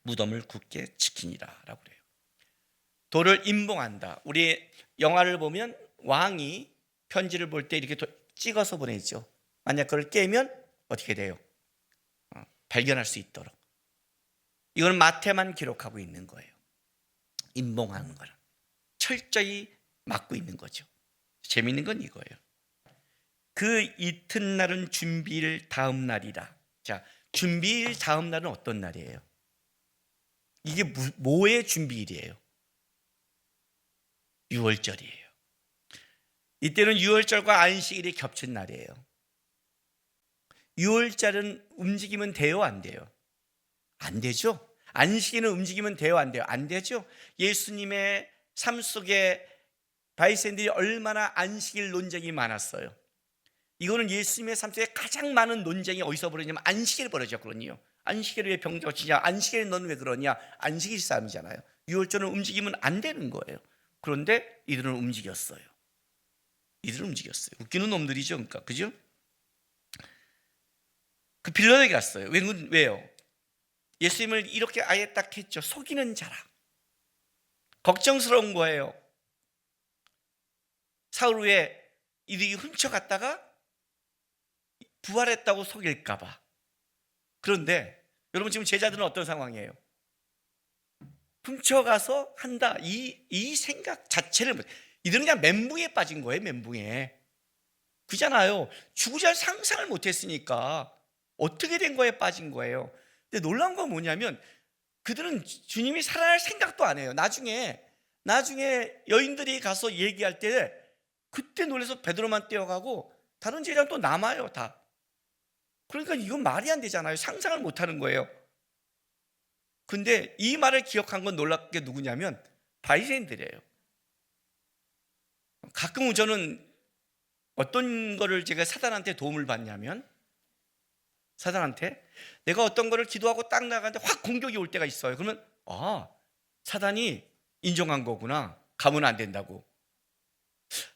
무덤을 굳게 지키니라 라고 그래요. 돌을 임봉한다. 우리 영화를 보면 왕이 편지를 볼 때 이렇게 찍어서 보내죠. 만약 그걸 깨면 어떻게 돼요? 발견할 수 있도록. 이건 마태만 기록하고 있는 거예요. 임봉하는 거는 철저히 막고 있는 거죠. 재미있는 건 이거예요. 그 이튿날은 준비일 다음 날이라. 자, 준비일 다음 날은 어떤 날이에요? 이게 뭐의 준비일이에요? 유월절이에요. 이때는 유월절과 안식일이 겹친 날이에요. 유월절은 움직이면 돼요, 안 돼요? 안 되죠. 안식일은 움직이면 돼요, 안 돼요? 안 되죠. 예수님의 삶 속에 바리새인들이 얼마나 안식일 논쟁이 많았어요. 이거는 예수님의 삶 속에 가장 많은 논쟁이 어디서 벌어지냐면 안식일에 벌어졌거든요. 안식일을 왜 병자가 치냐? 안식일에 너는 왜 그러냐? 안식일 싸움이잖아요. 유월절은 움직이면 안 되는 거예요. 그런데 이들은 움직였어요. 이들은 움직였어요. 웃기는 놈들이죠, 그러니까, 그죠? 그 빌라도에게 갔어요. 왜요? 예수님을 이렇게 아예 딱 했죠. 속이는 자라. 걱정스러운 거예요. 사흘 후에 이들이 훔쳐갔다가 부활했다고 속일까 봐. 그런데 여러분 지금 제자들은 어떤 상황이에요? 훔쳐가서 한다. 이 생각 자체를 이들은 그냥 멘붕에 빠진 거예요. 멘붕에. 그잖아요. 죽으지 않을 상상을 못했으니까 어떻게 된 거에 빠진 거예요. 근데 놀라운 건 뭐냐면 그들은 주님이 살아날 생각도 안 해요. 나중에 여인들이 가서 얘기할 때 그때 놀라서 베드로만 뛰어가고 다른 제자는 또 남아요. 다. 그러니까 이건 말이 안 되잖아요. 상상을 못 하는 거예요. 근데 이 말을 기억한 건 놀랍게 누구냐면 바리새인들이에요. 가끔 저는 어떤 거를 제가 사단한테 도움을 받냐면 사단한테 내가 어떤 거를 기도하고 딱 나가는데 확 공격이 올 때가 있어요. 그러면 사단이 인정한 거구나. 가면 안 된다고.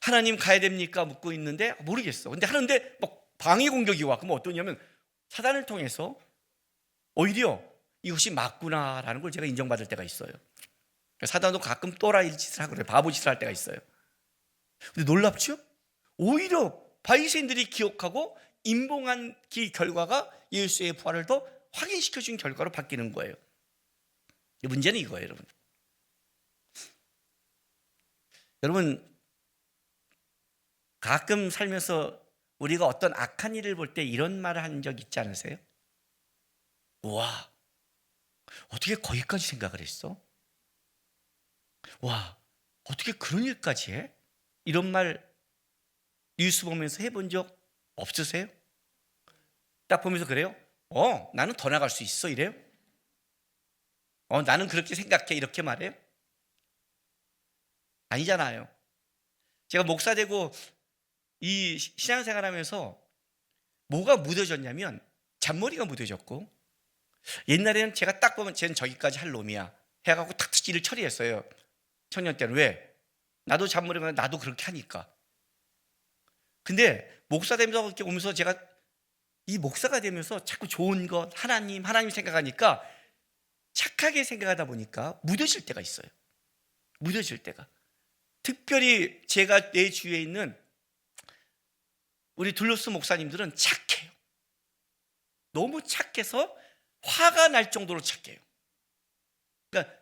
하나님 가야 됩니까? 묻고 있는데 모르겠어. 근데 하는데 막 방해 공격이 와. 그러면 어떠냐면 사단을 통해서 오히려 이것이 맞구나라는 걸 제가 인정받을 때가 있어요. 사단도 가끔 또라이 짓을 하고 그래요. 바보 짓을 할 때가 있어요. 근데 놀랍죠? 오히려 바리새인들이 기억하고 임봉한 그 결과가 예수의 부활을 더 확인시켜준 결과로 바뀌는 거예요. 문제는 이거예요, 여러분. 여러분 가끔 살면서 우리가 어떤 악한 일을 볼 때 이런 말을 한 적 있지 않으세요? 와, 어떻게 거기까지 생각을 했어? 와, 어떻게 그런 일까지 해? 이런 말 뉴스 보면서 해본 적 없으세요? 딱 보면서 그래요? 나는 더 나갈 수 있어 이래요? 나는 그렇게 생각해 이렇게 말해요? 아니잖아요. 제가 목사 되고 이 신앙생활 하면서 뭐가 묻어졌냐면 잔머리가 묻어졌고, 옛날에는 제가 딱 보면 쟤는 저기까지 할 놈이야 해갖고 탁 일을 처리했어요. 청년 때는. 왜? 나도 잔머리가 나도 그렇게 하니까. 근데 목사 되면서 이렇게 오면서 제가 이 목사가 되면서 자꾸 좋은 것 하나님 생각하니까 착하게 생각하다 보니까 묻어질 때가 있어요. 묻어질 때가. 특별히 제가 내 주위에 있는 우리 둘로스 목사님들은 착해요. 너무 착해서 화가 날 정도로 착해요. 그러니까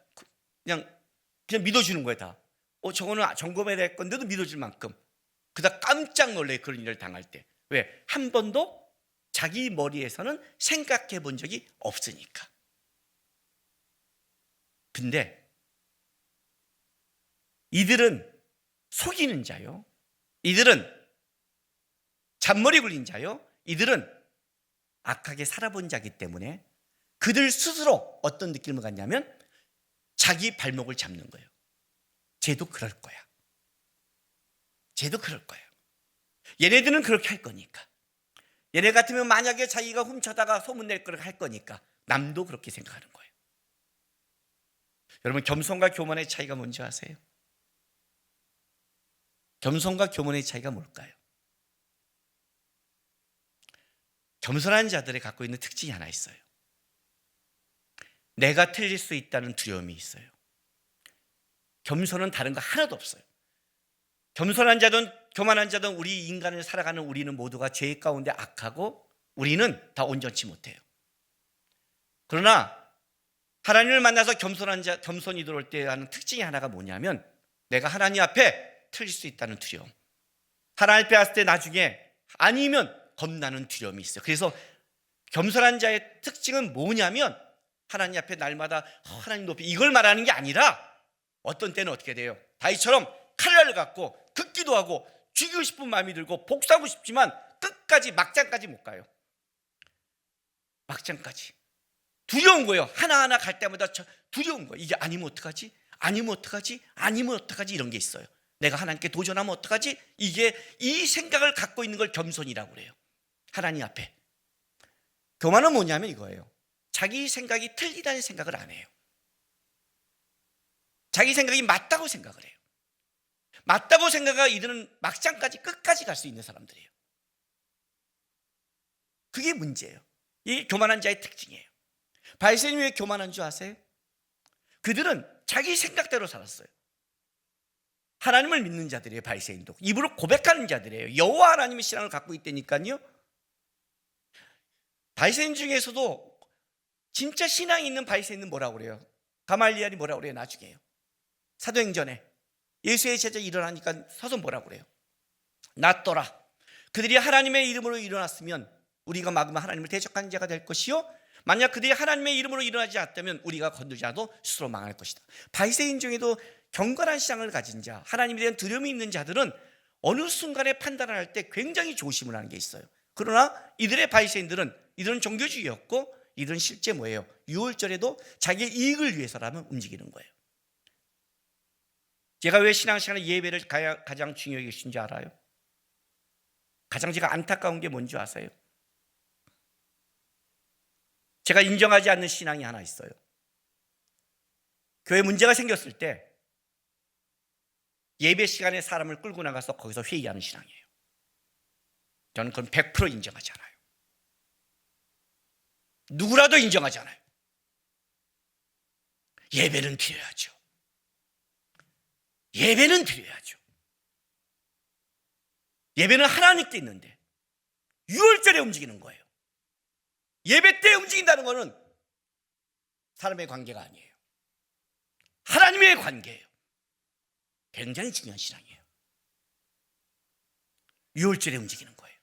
그냥 믿어주는 거예요. 다. 저거는 점검해야 될 건데도 믿어줄 만큼. 그다 깜짝 놀래요. 그런 일을 당할 때. 왜? 한 번도 자기 머리에서는 생각해 본 적이 없으니까. 근데 이들은 속이는 자요. 이들은 잔머리 굴린 자요. 이들은 악하게 살아본 자이기 때문에 그들 스스로 어떤 느낌을 갖냐면 자기 발목을 잡는 거예요. 쟤도 그럴 거야. 쟤도 그럴 거야. 얘네들은 그렇게 할 거니까. 얘네 같으면 만약에 자기가 훔쳐다가 소문낼 걸 할 거니까 남도 그렇게 생각하는 거예요. 여러분, 겸손과 교만의 차이가 뭔지 아세요? 겸손과 교만의 차이가 뭘까요? 겸손한 자들이 갖고 있는 특징이 하나 있어요. 내가 틀릴 수 있다는 두려움이 있어요. 겸손은 다른 거 하나도 없어요. 겸손한 자든 교만한 자든 우리 인간을 살아가는 우리는 모두가 죄 가운데 악하고 우리는 다 온전치 못해요. 그러나 하나님을 만나서 겸손이 들어올 때 하는 특징이 하나가 뭐냐면 내가 하나님 앞에 틀릴 수 있다는 두려움. 하나님 앞에 왔을 때 나중에 아니면 겁나는 두려움이 있어요. 그래서 겸손한 자의 특징은 뭐냐면 하나님 앞에 날마다 하나님 높이 이걸 말하는 게 아니라 어떤 때는 어떻게 돼요? 다윗처럼 칼날을 갖고 긋기도 하고 죽이고 싶은 마음이 들고 복수하고 싶지만 끝까지 막장까지 못 가요. 막장까지 두려운 거예요. 하나하나 갈 때마다 두려운 거예요. 이게 아니면 어떡하지? 아니면 어떡하지? 아니면 어떡하지? 이런 게 있어요. 내가 하나님께 도전하면 어떡하지? 이게 이 생각을 갖고 있는 걸 겸손이라고 그래요. 하나님 앞에. 교만은 뭐냐면 이거예요. 자기 생각이 틀리다는 생각을 안 해요. 자기 생각이 맞다고 생각을 해요. 맞다고 생각하고 이들은 막장까지 끝까지 갈 수 있는 사람들이에요. 그게 문제예요. 이게 교만한 자의 특징이에요. 바리새인이 왜 교만한 줄 아세요? 그들은 자기 생각대로 살았어요. 하나님을 믿는 자들이에요. 바리새인도 입으로 고백하는 자들이에요. 여호와 하나님의 신앙을 갖고 있다니까요. 바리새인 중에서도 진짜 신앙이 있는 바리새인은 뭐라고 그래요? 가말리엘이 뭐라고 그래요? 나중에요. 사도행전에 예수의 제자 일어나니까 서서 뭐라고 그래요? 낫더라. 그들이 하나님의 이름으로 일어났으면 우리가 막으면 하나님을 대적하는 자가 될 것이요, 만약 그들이 하나님의 이름으로 일어나지 않았다면 우리가 건들지 않아도 스스로 망할 것이다. 바리새인 중에도 경건한 신앙을 가진 자, 하나님에 대한 두려움이 있는 자들은 어느 순간에 판단을 할 때 굉장히 조심을 하는 게 있어요. 그러나 이들의 바리새인들은, 이들은 종교주의였고 이들은 실제 뭐예요? 유월절에도 자기의 이익을 위해서라면 움직이는 거예요. 제가 왜 신앙시간에 예배를 가장 중요하게 여기는지 알아요? 가장 제가 안타까운 게 뭔지 아세요? 제가 인정하지 않는 신앙이 하나 있어요. 교회 문제가 생겼을 때 예배 시간에 사람을 끌고 나가서 거기서 회의하는 신앙이에요. 저는 그건 100% 인정하지 않아요. 누구라도 인정하지 않아요. 예배는 드려야죠. 예배는 드려야죠. 예배는 하나님께 있는데 유월절에 움직이는 거예요. 예배 때 움직인다는 것은 사람의 관계가 아니에요. 하나님의 관계예요. 굉장히 중요한 신앙이에요. 유월절에 움직이는 거예요.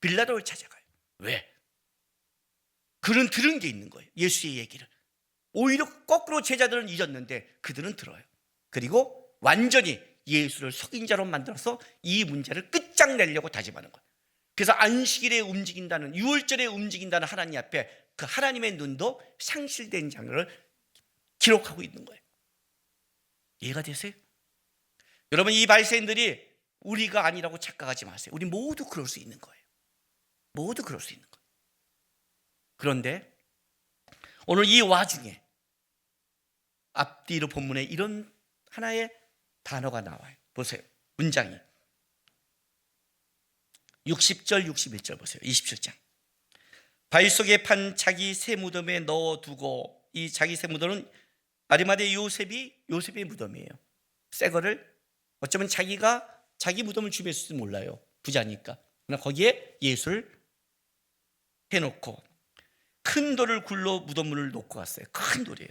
빌라도를 찾아가요. 왜? 그는 들은 게 있는 거예요. 예수의 얘기를. 오히려 거꾸로 제자들은 잊었는데 그들은 들어요. 그리고 완전히 예수를 속인 자로 만들어서 이 문제를 끝장내려고 다짐하는 거예요. 그래서 안식일에 움직인다는, 유월절에 움직인다는 하나님 앞에 그 하나님의 눈도 상실된 장면을 기록하고 있는 거예요. 이해가 되세요? 여러분, 이 바리새인들이 우리가 아니라고 착각하지 마세요. 우리 모두 그럴 수 있는 거예요. 모두 그럴 수 있는 거예요. 그런데 오늘 이 와중에 앞뒤로 본문에 이런 하나의 단어가 나와요. 보세요. 문장이 60절 61절 보세요. 27장. 바위 속에 판 자기 새 무덤에 넣어두고, 이 자기 새 무덤은 아리마대 요셉의 무덤이에요. 새 거를 어쩌면 자기가 자기 무덤을 준비했을지 몰라요. 부자니까. 그러나 거기에 예수를 해놓고 큰 돌을 굴러 무덤문을 놓고 갔어요. 큰 돌이에요.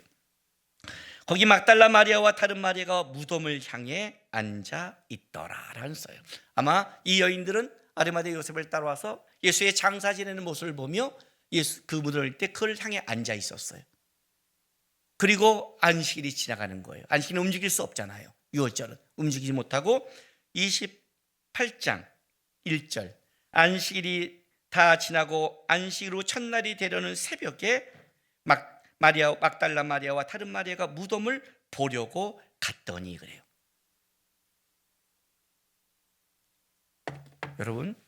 거기 막달라 마리아와 다른 마리아가 무덤을 향해 앉아 있더라라는 써요. 아마 이 여인들은 아리마대 요셉을 따라와서 예수의 장사 지내는 모습을 보며 예수 그 무덤일 때 그를 향해 앉아 있었어요. 그리고 안식일이 지나가는 거예요. 안식일은 움직일 수 없잖아요. 유월절은 움직이지 못하고 28장 1절 안식일이 다 지나고 안식으로 첫날이 되려는 새벽에 막달라 마리아와 다른 마리아가 무덤을 보려고 갔더니 그래요. 여러분,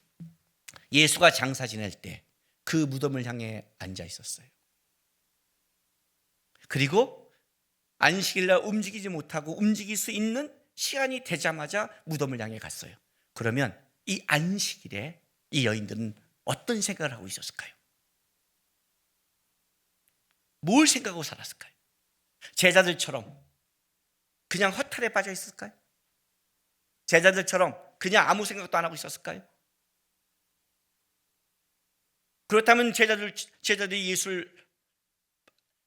예수가 장사 지낼 때 그 무덤을 향해 앉아 있었어요. 그리고 안식일날 움직이지 못하고 움직일 수 있는 시간이 되자마자 무덤을 향해 갔어요. 그러면 이 안식일에 이 여인들은 어떤 생각을 하고 있었을까요? 뭘 생각하고 살았을까요? 제자들처럼 그냥 허탈에 빠져 있었을까요? 제자들처럼 그냥 아무 생각도 안 하고 있었을까요? 그렇다면 제자들이 예수를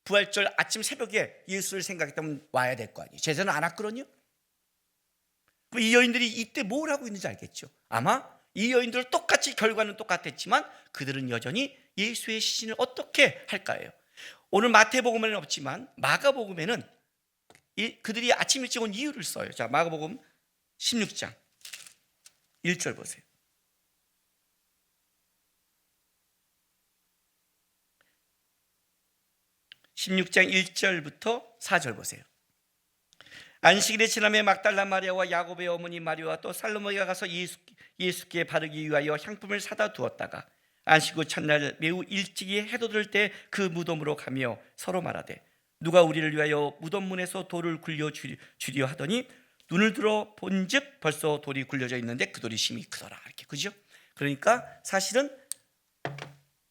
부활절 아침 새벽에 예수를 생각했다면 와야 될 거 아니에요. 제자는 안 왔거든요. 그럼 이 여인들이 이때 뭘 하고 있는지 알겠죠. 아마 이 여인들 똑같이 결과는 똑같았지만 그들은 여전히 예수의 시신을 어떻게 할까요? 오늘 마태복음에는 없지만 마가복음에는 그들이 아침 일찍 온 이유를 써요. 자, 마가복음 16장 1절 보세요. (16장 1절부터 4절) 보세요. 안식일에 지남에 막달라 마리아와 야곱의 어머니 마리아와 또 살로메가 가서 예수께 바르기 위하여 향품을 사다 두었다가 안식 후 첫날 매우 일찍이 해돋을 때 그 무덤으로 가며 서로 말하되 누가 우리를 위하여 무덤문에서 돌을 굴려 주려 하더니 눈을 들어 본즉 벌써 돌이 굴려져 있는데 그 돌이 심히 크더라. 이렇게, 그죠? 그러니까 사실은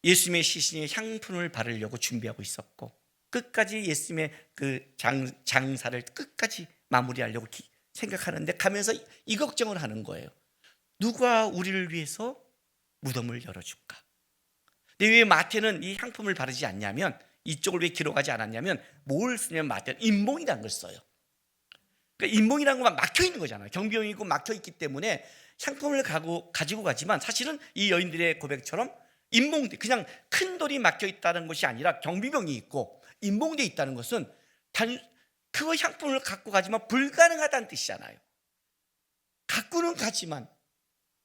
예수님의 시신에 향품을 바르려고 준비하고 있었고 끝까지 예수님의 그 장사를 끝까지 마무리하려고 생각하는데 가면서 이 걱정을 하는 거예요. 누가 우리를 위해서 무덤을 열어줄까? 근데 왜 마태는 이 향품을 바르지 않냐면 이쪽을 왜 기록하지 않았냐면 뭘 쓰냐면 마태는 인봉이라는 걸 써요. 그러니까 인봉이라는 건 막혀 있는 거잖아요. 경비용이 있고 막혀 있기 때문에 상품을 가지고 가지만 사실은 이 여인들의 고백처럼 인봉돼, 그냥 큰 돌이 막혀 있다는 것이 아니라 경비병이 있고 인봉돼 있다는 것은 그 향품을 갖고 가지만 불가능하다는 뜻이잖아요. 갖고는 가지만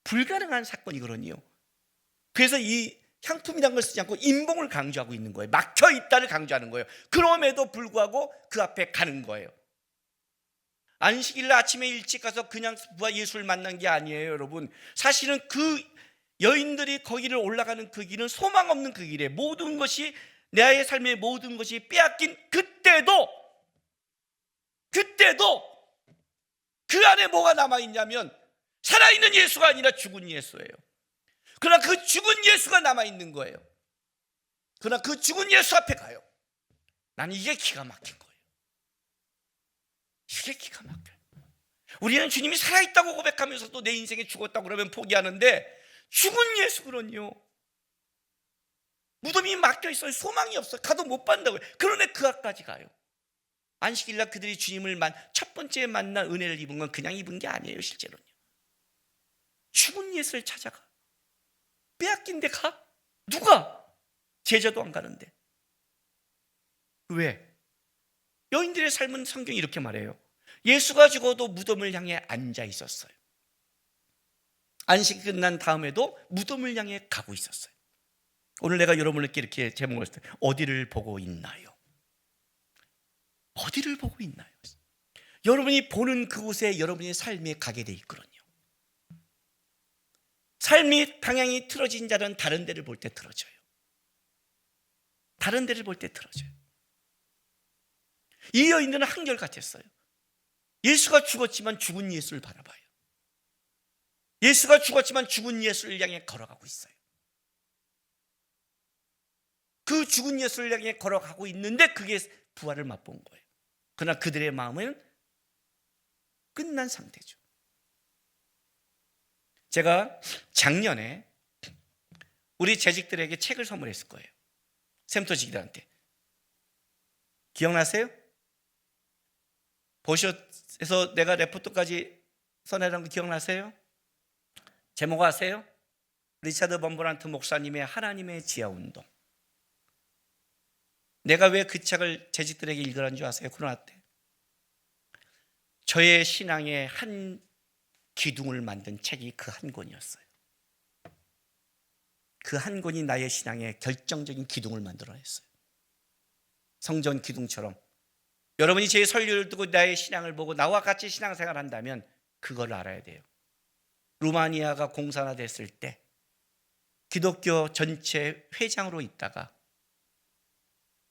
불가능한 사건이거든요. 그래서 이 향품이라는 걸 쓰지 않고 인봉을 강조하고 있는 거예요. 막혀 있다를 강조하는 거예요. 그럼에도 불구하고 그 앞에 가는 거예요. 안식일 날 아침에 일찍 가서 그냥 부하 예수를 만난 게 아니에요, 여러분. 사실은 그 여인들이 거기를 올라가는 그 길은 소망 없는 그 길에 모든 것이, 나의 삶의 모든 것이 빼앗긴 그때도 그 안에 뭐가 남아있냐면 살아있는 예수가 아니라 죽은 예수예요. 그러나 그 죽은 예수가 남아있는 거예요. 그러나 그 죽은 예수 앞에 가요. 난 이게 기가 막힌 거예요. 이게 기가 막혀요. 우리는 주님이 살아있다고 고백하면서도 내 인생에 죽었다고 그러면 포기하는데 죽은 예수는요, 무덤이 막혀있어요. 소망이 없어요. 가도 못 받는다고요. 그런데 그 앞까지 가요. 안식일날 그들이 주님을 첫 번째 만난 은혜를 입은 건 그냥 입은 게 아니에요. 실제로는요, 죽은 예수를 찾아가. 빼앗긴 데 가? 누가? 제자도 안 가는데. 왜? 여인들의 삶은 성경이 이렇게 말해요. 예수가 죽어도 무덤을 향해 앉아 있었어요. 안식이 끝난 다음에도 무덤을 향해 가고 있었어요. 오늘 내가 여러분에게 이렇게 제목을 했을 때 어디를 보고 있나요? 어디를 보고 있나요? 여러분이 보는 그곳에 여러분의 삶이 가게 돼 있거든요. 삶이 방향이 틀어진 자는 다른 데를 볼 때 틀어져요. 다른 데를 볼 때 틀어져요. 이 여인들은 한결같았어요. 예수가 죽었지만 죽은 예수를 바라봐요. 예수가 죽었지만 죽은 예수를 향해 걸어가고 있어요. 그 죽은 예수를 향해 걸어가고 있는데 그게 부활을 맛본 거예요. 그러나 그들의 마음은 끝난 상태죠. 제가 작년에 우리 재직들에게 책을 선물했을 거예요. 샘터직들한테. 기억나세요? 보셔서 내가 레포트까지 써내는 거 기억나세요? 제목 아세요? 리차드 범브란트 목사님의 하나님의 지하운동. 내가 왜 그 책을 재직들에게 읽으라는 줄 아세요? 코로나 때 저의 신앙의 한 기둥을 만든 책이 그 한 권이었어요. 그 한 권이 나의 신앙의 결정적인 기둥을 만들어냈어요. 성전 기둥처럼 여러분이 제 설교를 듣고 나의 신앙을 보고 나와 같이 신앙생활을 한다면 그걸 알아야 돼요. 루마니아가 공산화됐을 때 기독교 전체 회장으로 있다가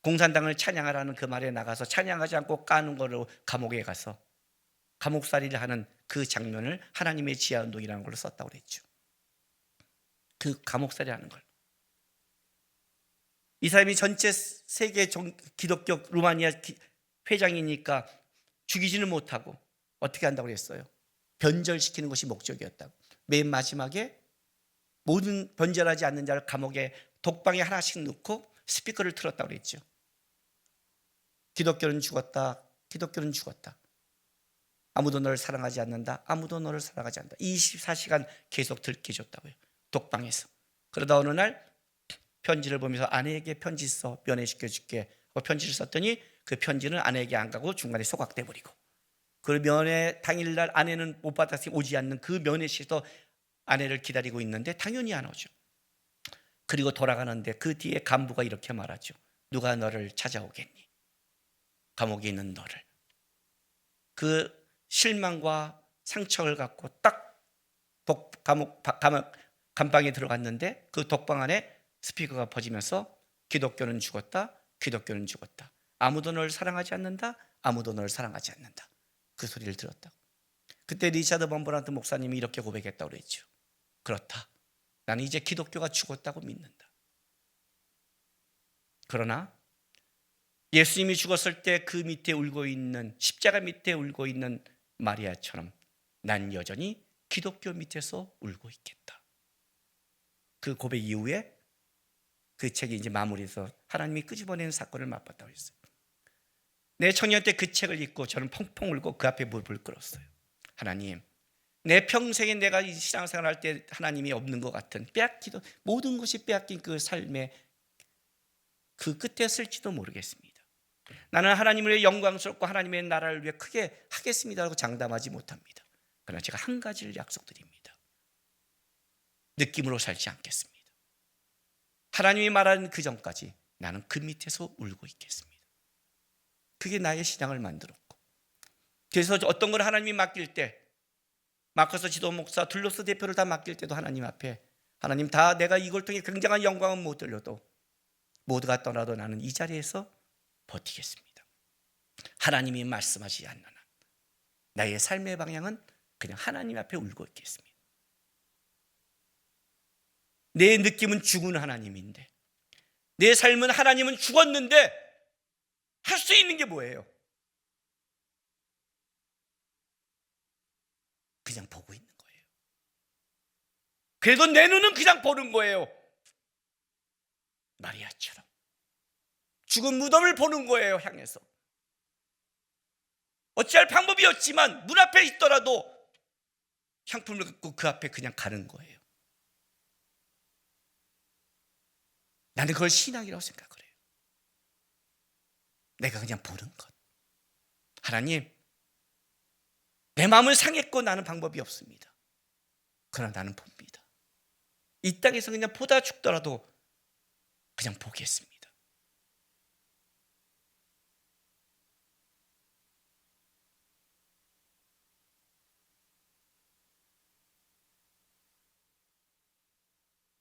공산당을 찬양하라는 그 말에 나가서 찬양하지 않고 까는 거로 감옥에 가서 감옥살이를 하는 그 장면을 하나님의 지하운동이라는 걸로 썼다고 그랬죠. 그 감옥살이 하는 걸. 이 사람이 전체 세계 기독교 루마니아 회장이니까 죽이지는 못하고 어떻게 한다고 그랬어요? 변절시키는 것이 목적이었다고. 맨 마지막에 모든 변절하지 않는 자를 감옥에 독방에 하나씩 넣고 스피커를 틀었다고 그랬죠. 기독교는 죽었다. 기독교는 죽었다. 아무도 너를 사랑하지 않는다. 아무도 너를 사랑하지 않는다. 24시간 계속 들켜줬다고요. 독방에서. 그러다 어느 날 편지를 보면서 아내에게 편지 써. 면회시켜줄게. 편지를 썼더니 그 편지는 아내에게 안 가고 중간에 소각돼 버리고, 그 면회 당일날 아내는 못 받아서 오지 않는 그 면회실에서 아내를 기다리고 있는데 당연히 안 오죠. 그리고 돌아가는데 그 뒤에 간부가 이렇게 말하죠. 누가 너를 찾아오겠니? 감옥에 있는 너를. 그 실망과 상처를 갖고 딱 감방에 들어갔는데 그 독방 안에 스피커가 퍼지면서 기독교는 죽었다. 기독교는 죽었다. 아무도 너를 사랑하지 않는다. 아무도 너를 사랑하지 않는다. 그 소리를 들었다. 그때 리차드 범브란트 목사님이 이렇게 고백했다고 그랬죠. 그렇다. 나는 이제 기독교가 죽었다고 믿는다. 그러나 예수님이 죽었을 때 그 밑에 울고 있는, 십자가 밑에 울고 있는 마리아처럼 난 여전히 기독교 밑에서 울고 있겠다. 그 고백 이후에 그 책이 이제 마무리해서 하나님이 끄집어내는 사건을 맛봤다고 했어요. 내 청년 때 그 책을 읽고 저는 펑펑 울고 그 앞에 무릎을 꿇었어요. 하나님, 내 평생에 내가 이 신앙생활 할 때 하나님이 없는 것 같은 빼앗기도 모든 것이 빼앗긴 그 삶의 그 끝에 쓸지도 모르겠습니다. 나는 하나님을 위해 영광스럽고 하나님의 나라를 위해 크게 하겠습니다라고 장담하지 못합니다. 그러나 제가 한 가지를 약속드립니다. 느낌으로 살지 않겠습니다. 하나님이 말하는 그 전까지 나는 그 밑에서 울고 있겠습니다. 그게 나의 신앙을 만들었고, 그래서 어떤 걸 하나님이 맡길 때, 마커스 지도 목사, 둘로스 대표를 다 맡길 때도 하나님 앞에, 하나님 다 내가 이걸 통해 굉장한 영광은 못 들려도 모두가 떠나도 나는 이 자리에서 버티겠습니다. 하나님이 말씀하지 않는 한 나의 삶의 방향은 그냥 하나님 앞에 울고 있겠습니다. 내 느낌은 죽은 하나님인데, 내 삶은 하나님은 죽었는데 할 수 있는 게 뭐예요? 그냥 보고 있는 거예요. 그래도 내 눈은 그냥 보는 거예요. 마리아처럼 죽은 무덤을 보는 거예요. 향해서 어찌할 방법이 없지만 문 앞에 있더라도 향품을 갖고 그 앞에 그냥 가는 거예요. 나는 그걸 신앙이라고 생각을 해요. 내가 그냥 보는 것. 하나님, 내 마음을 상했고 나는 방법이 없습니다. 그러나 나는 봅니다. 이 땅에서 그냥 보다 죽더라도 그냥 보겠습니다.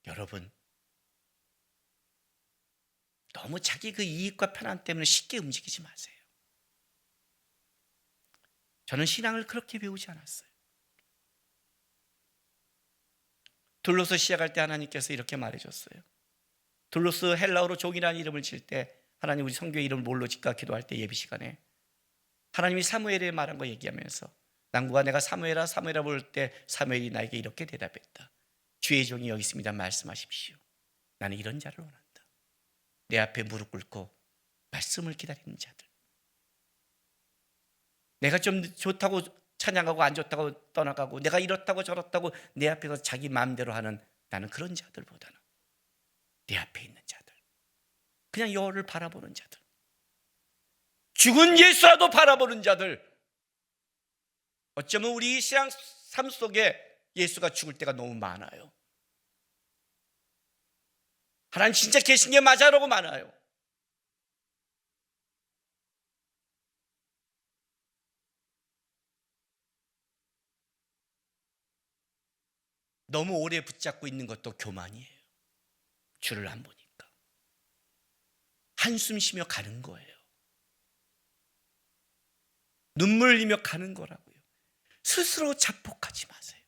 여러분, 너무 자기 그 이익과 편안 때문에 쉽게 움직이지 마세요. 저는 신앙을 그렇게 배우지 않았어요. 둘로스 시작할 때 하나님께서 이렇게 말해줬어요. 둘로스 헬라어로 종이라는 이름을 질 때, 하나님 우리 성교의 이름을 뭘로 짓까 기도할 때 예비 시간에 하나님이 사무엘에 말한 거 얘기하면서, 낭부가 내가 사무엘아 사무엘아 부를 때 사무엘이 나에게 이렇게 대답했다. 주의 종이 여기 있습니다. 말씀하십시오. 나는 이런 자를 원한다. 내 앞에 무릎 꿇고 말씀을 기다리는 자들. 내가 좀 좋다고 찬양하고 안 좋다고 떠나가고 내가 이렇다고 저렇다고 내 앞에서 자기 마음대로 하는, 나는 그런 자들보다는 내 앞에 있는 자들, 그냥 여호와를 바라보는 자들, 죽은 예수라도 바라보는 자들. 어쩌면 우리 신앙 삶 속에 예수가 죽을 때가 너무 많아요. 하나님 진짜 계신 게 맞아라고 많아요. 너무 오래 붙잡고 있는 것도 교만이에요. 주를 안 보니까 한숨 쉬며 가는 거예요. 눈물 흘리며 가는 거라고요. 스스로 자폭하지 마세요.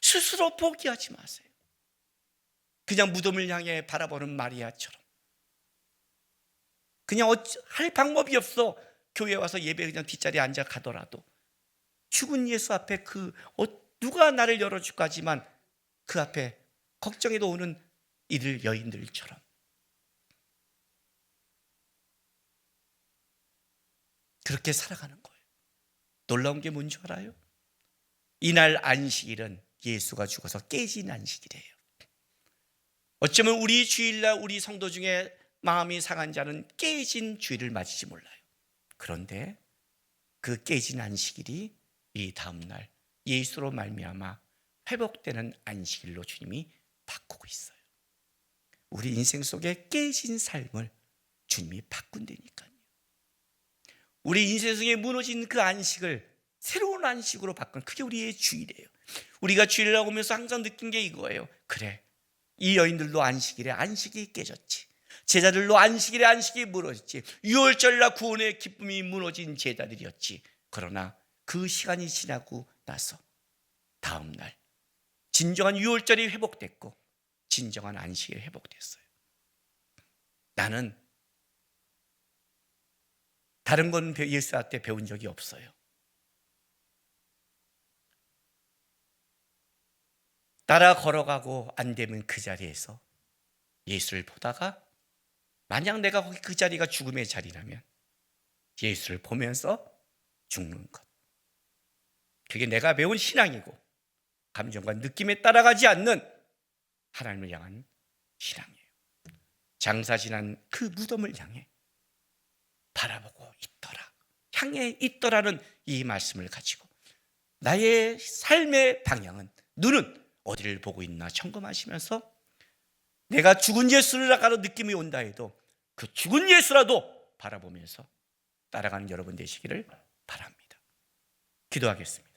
스스로 포기하지 마세요. 그냥 무덤을 향해 바라보는 마리아처럼 그냥 할 방법이 없어. 교회 와서 예배 그냥 뒷자리에 앉아 가더라도 죽은 예수 앞에 누가 나를 열어줄까 하지만 그 앞에 걱정해도 오는 이들 여인들처럼 그렇게 살아가는 거예요. 놀라운 게 뭔지 알아요? 이날 안식일은 예수가 죽어서 깨진 안식이래요. 어쩌면 우리 주일날 우리 성도 중에 마음이 상한 자는 깨진 주일을 맞을지 몰라요. 그런데 그 깨진 안식일이 이 다음날 예수로 말미암아 회복되는 안식일로 주님이 바꾸고 있어요. 우리 인생 속에 깨진 삶을 주님이 바꾼다니까요. 우리 인생 속에 무너진 그 안식을 새로운 안식으로 바꾼, 그게 우리의 주일이에요. 우리가 주일을 오면서 항상 느낀 게 이거예요. 그래, 이 여인들도 안식일에 안식이 깨졌지. 제자들도 안식일에 안식이 무너졌지. 유월절날 구원의 기쁨이 무너진 제자들이었지. 그러나 그 시간이 지나고 나서 다음 날 진정한 유월절이 회복됐고 진정한 안식이 회복됐어요. 나는 다른 건 예수한테 배운 적이 없어요. 따라 걸어가고 안 되면 그 자리에서 예수를 보다가 만약 내가 거기 그 자리가 죽음의 자리라면 예수를 보면서 죽는 것. 그게 내가 배운 신앙이고 감정과 느낌에 따라가지 않는 하나님을 향한 신앙이에요. 장사 지난 그 무덤을 향해 바라보고 있더라, 향해 있더라는 이 말씀을 가지고 나의 삶의 방향은, 눈은 어디를 보고 있나 점검하시면서 내가 죽은 예수를 아까도 느낌이 온다 해도 그 죽은 예수라도 바라보면서 따라가는 여러분 되시기를 바랍니다. 기도하겠습니다.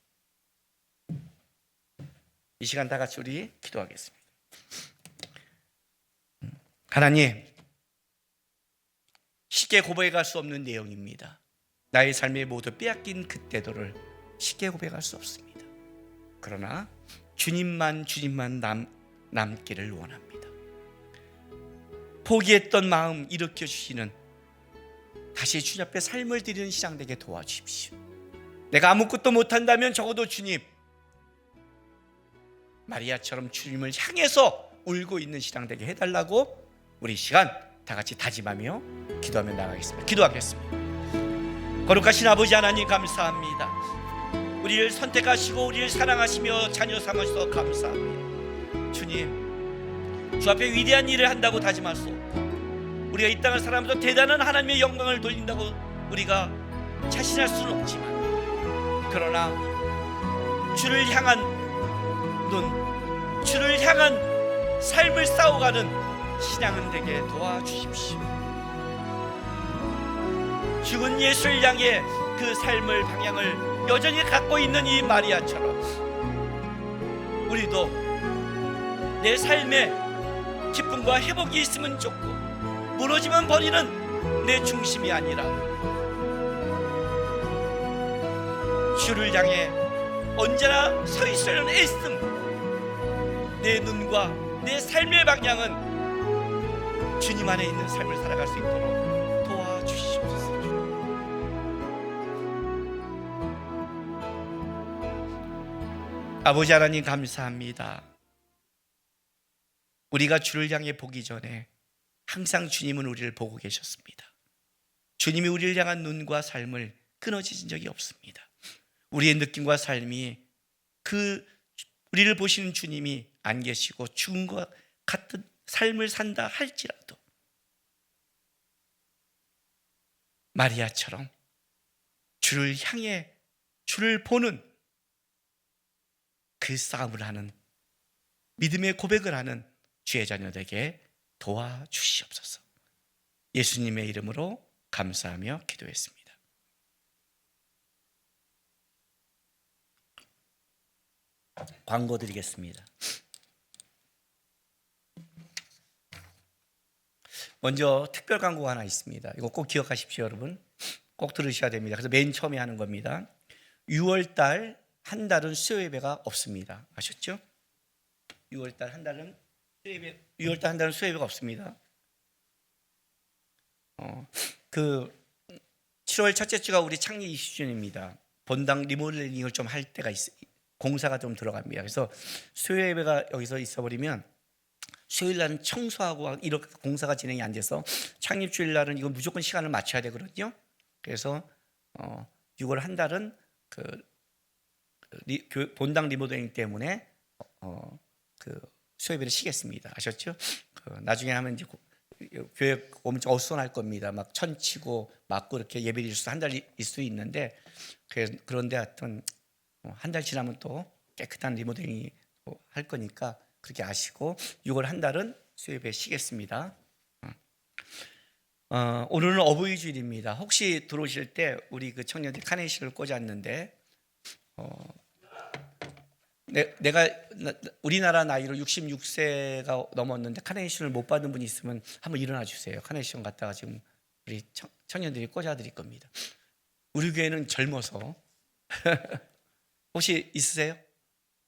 이 시간 다 같이 우리 기도하겠습니다. 하나님, 쉽게 고백할 수 없는 내용입니다. 나의 삶의 모두 빼앗긴 그때도를 쉽게 고백할 수 없습니다. 그러나 주님만 남기를 원합니다. 포기했던 마음 일으켜 주시는, 다시 주님 앞에 삶을 드리는 신앙 되게 도와주십시오. 내가 아무것도 못한다면 적어도 주님, 마리아처럼 주님을 향해서 울고 있는 신앙 되게 해달라고 우리 시간 다 같이 다짐하며 기도하며 나가겠습니다. 기도하겠습니다. 거룩하신 아버지 하나님, 감사합니다. 우리를 선택하시고 우리를 사랑하시며 자녀 삼으셔서 감사합니다. 주님, 주 앞에 위대한 일을 한다고 다짐할 수 없고 우리가 이 땅을 살아가면서 대단한 하나님의 영광을 돌린다고 우리가 자신할 수는 없지만, 그러나 주를 향한 눈, 주를 향한 삶을 쌓아가는 신앙은 되게 도와주십시오. 죽은 예수를 향해 그 삶을 방향을 여전히 갖고 있는 이 마리아처럼 우리도 내 삶에 기쁨과 회복이 있으면 좋고 무너지면 버리는 내 중심이 아니라 주를 향해 언제나 서 있으려는 애씀, 내 눈과 내 삶의 방향은 주님 안에 있는 삶을 살아갈 수 있도록 도와주시옵소서. 아버지 하나님, 감사합니다. 우리가 주를 향해 보기 전에 항상 주님은 우리를 보고 계셨습니다. 주님이 우리를 향한 눈과 삶을 끊어지신 적이 없습니다. 우리의 느낌과 삶이 그 우리를 보시는 주님이 안 계시고 죽음과 같은 삶을 산다 할지라도 마리아처럼 주를 향해 주를 보는 그 싸움을 하는, 믿음의 고백을 하는 주의 자녀들에게 도와주시옵소서. 예수님의 이름으로 감사하며 기도했습니다. 광고 드리겠습니다. 먼저 특별 광고가 하나 있습니다. 이거 꼭 기억하십시오, 여러분. 꼭 들으셔야 됩니다. 그래서 맨 처음에 하는 겁니다. 6월달 한 달은 수요 예배가 없습니다. 아셨죠? 6월달 한 달은 수요 예배가 없습니다. 그 7월 첫째 주가 우리 창립 20주년입니다. 본당 리모델링을 좀 할 때가 공사가 좀 들어갑니다. 그래서 수요 예배가 여기서 있어버리면 수요일 날은 청소하고 이렇게 공사가 진행이 안 돼서 창립 주일 날은 이거 무조건 시간을 맞춰야 되거든요. 그래서 6월 한 달은 본당 리모델링 때문에 수요 예배를 쉬겠습니다. 아셨죠? 나중에 하면 이제 교회 엄청 어수선할 겁니다. 막 천치고 맞고 이렇게 예배 드릴 수 한 달일 수 있는데, 그런데 하여튼 한 달 지나면 또 깨끗한 리모델링이 할 거니까 그렇게 아시고 6월 한 달은 수요 예배 쉬겠습니다. 오늘은 어버이 주일입니다. 혹시 들어오실 때 우리 그 청년들이 카네이션을 꽂았는데 내가 우리나라 나이로 66세가 넘었는데 카네이션을 못 받은 분이 있으면 한번 일어나 주세요. 카네이션 갖다가 지금 우리 청년들이 꽂아 드릴 겁니다. 우리 교회는 젊어서 혹시 있으세요?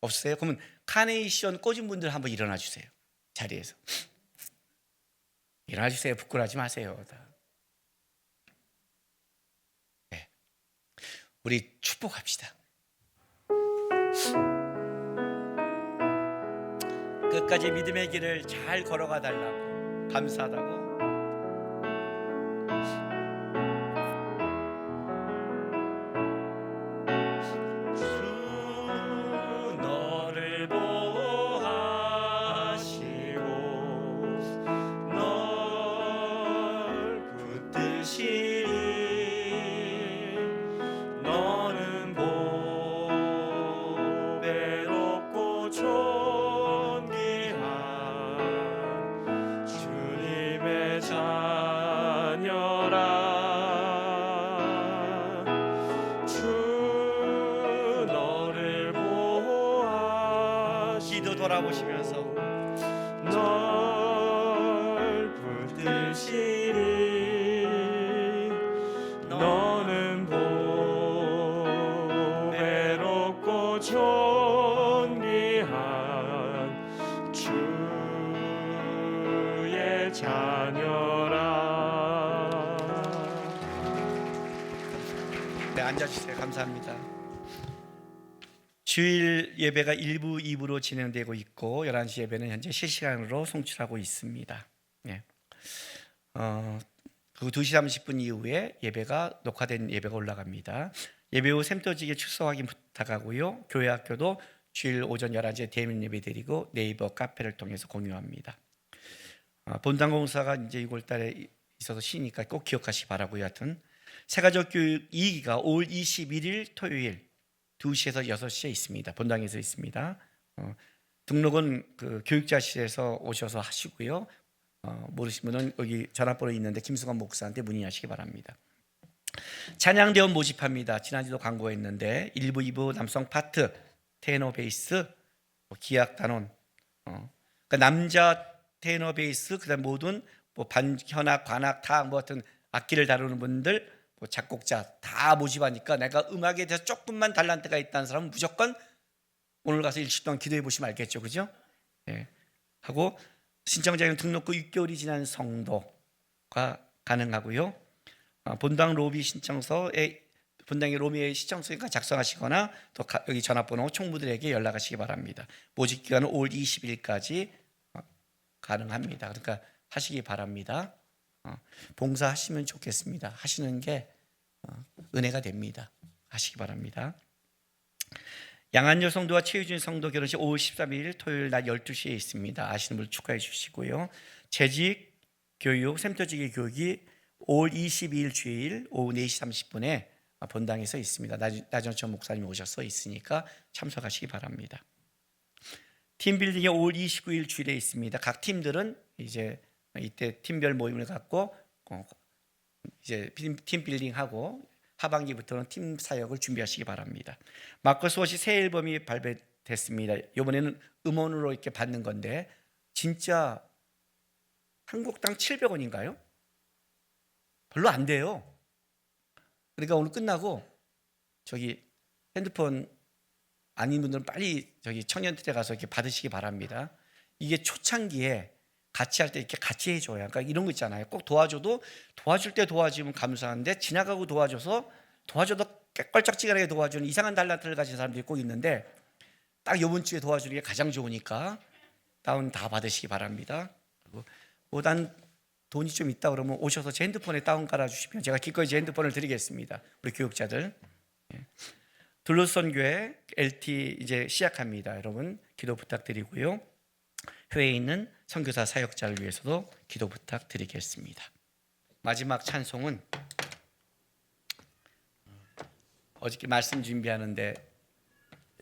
없으세요? 그러면 카네이션 꽂은 분들 한번 일어나 주세요. 자리에서 일어나 주세요. 부끄러워하지 마세요. 네. 우리 축복합시다. 끝까지 믿음의 길을 잘 걸어가 달라고 감사하다고. 주 너를 보호하시고 널 붙드시리 너는 보배롭고 존귀한 주님의 자녀라. 주 너를 보호하시고 기도 돌아보시면서 널 붙드시리 너는 보배롭고 존귀한 주의 자녀라. 네, 앉아주세요. 감사합니다. 주일 예배가 1부, 2부로 진행되고 있고 11시 예배는 현재 실시간으로 송출하고 있습니다. 네. 그 2시 30분 이후에 예배가 녹화된 예배가 올라갑니다. 예배 후 샘터지기 출석 확인 부탁하고요. 교회 학교도 주일 오전 11시에 대면 예배 드리고 네이버 카페를 통해서 공유합니다. 본당공사가 이제 6월 달에 있어서 쉬니까 꼭 기억하시기 바라고요. 하여튼 새가족 교육 2기가 5월 21일 토요일 2시에서 6시에 있습니다. 본당에서 있습니다. 등록은 그 교육자실에서 오셔서 하시고요. 모르신 분은 여기 전화번호 있는데 김수관 목사한테 문의하시기 바랍니다. 찬양대원 모집합니다. 지난주도 광고했는데 1부, 2부 남성 파트, 테너 베이스, 기악 단원, 그러니까 남자 테너 베이스, 그다음 모든 뭐 반현악, 관악 다 뭐 어떤 악기를 다루는 분들, 뭐 작곡자 다 모집하니까 내가 음악에 대해서 조금만 달란트가 있다는 사람은 무조건 오늘 가서 일주일 동안 기도해 보시면 알겠죠, 그죠? 네. 하고 신청자는 등록 후 6개월이 지난 성도가 가능하고요. 본당 로비 신청서에 본당의 로비의 신청서가 작성하시거나 또 여기 전화번호 총무들에게 연락하시기 바랍니다. 모집 기간은 5월 20일까지 가능합니다. 그러니까 하시기 바랍니다. 봉사하시면 좋겠습니다. 하시는 게 은혜가 됩니다. 하시기 바랍니다. 양한여 성도와 최유진 성도 결혼식 5월 13일 토요일 낮 12시에 있습니다. 아시는 분 축하해 주시고요. 재직 교육, 샘터지기 교육이 5월 22일 주일 오후 4시 30분에 본당에서 있습니다. 나전천 목사님 오셔서 있으니까 참석하시기 바랍니다. 팀빌딩이 5월 29일 주일에 있습니다. 각 팀들은 이제 이때 팀별 모임을 갖고 이제 팀빌딩하고 하반기부터는 팀 사역을 준비하시기 바랍니다. 마커스 워시 새 앨범이 발매됐습니다. 이번에는 음원으로 이렇게 받는 건데 진짜 한 곡당 700원인가요? 별로 안 돼요. 그러니까 오늘 끝나고 저기 핸드폰 아닌 분들은 빨리 저기 청년들에 가서 이렇게 받으시기 바랍니다. 이게 초창기에 같이 할 때 이렇게 같이 해줘야. 그러니까 이런 거 있잖아요. 꼭 도와줘도 도와줄 때 도와주면 감사한데 지나가고 도와줘도 껄쩍지근하게 도와주는 이상한 달란트를 가진 사람들이 꼭 있는데 딱 이번 주에 도와주는 게 가장 좋으니까 다운 다 받으시기 바랍니다. 그리고 난 돈이 좀 있다 그러면 오셔서 제 핸드폰에 다운 깔아주시면 제가 기꺼이 제 핸드폰을 드리겠습니다. 우리 교육자들. 둘러선교회 LT 이제 시작합니다. 여러분 기도 부탁드리고요. 회에 있는 선교사 사역자를 위해서도 기도 부탁드리겠습니다. 마지막 찬송은 어저께 말씀 준비하는데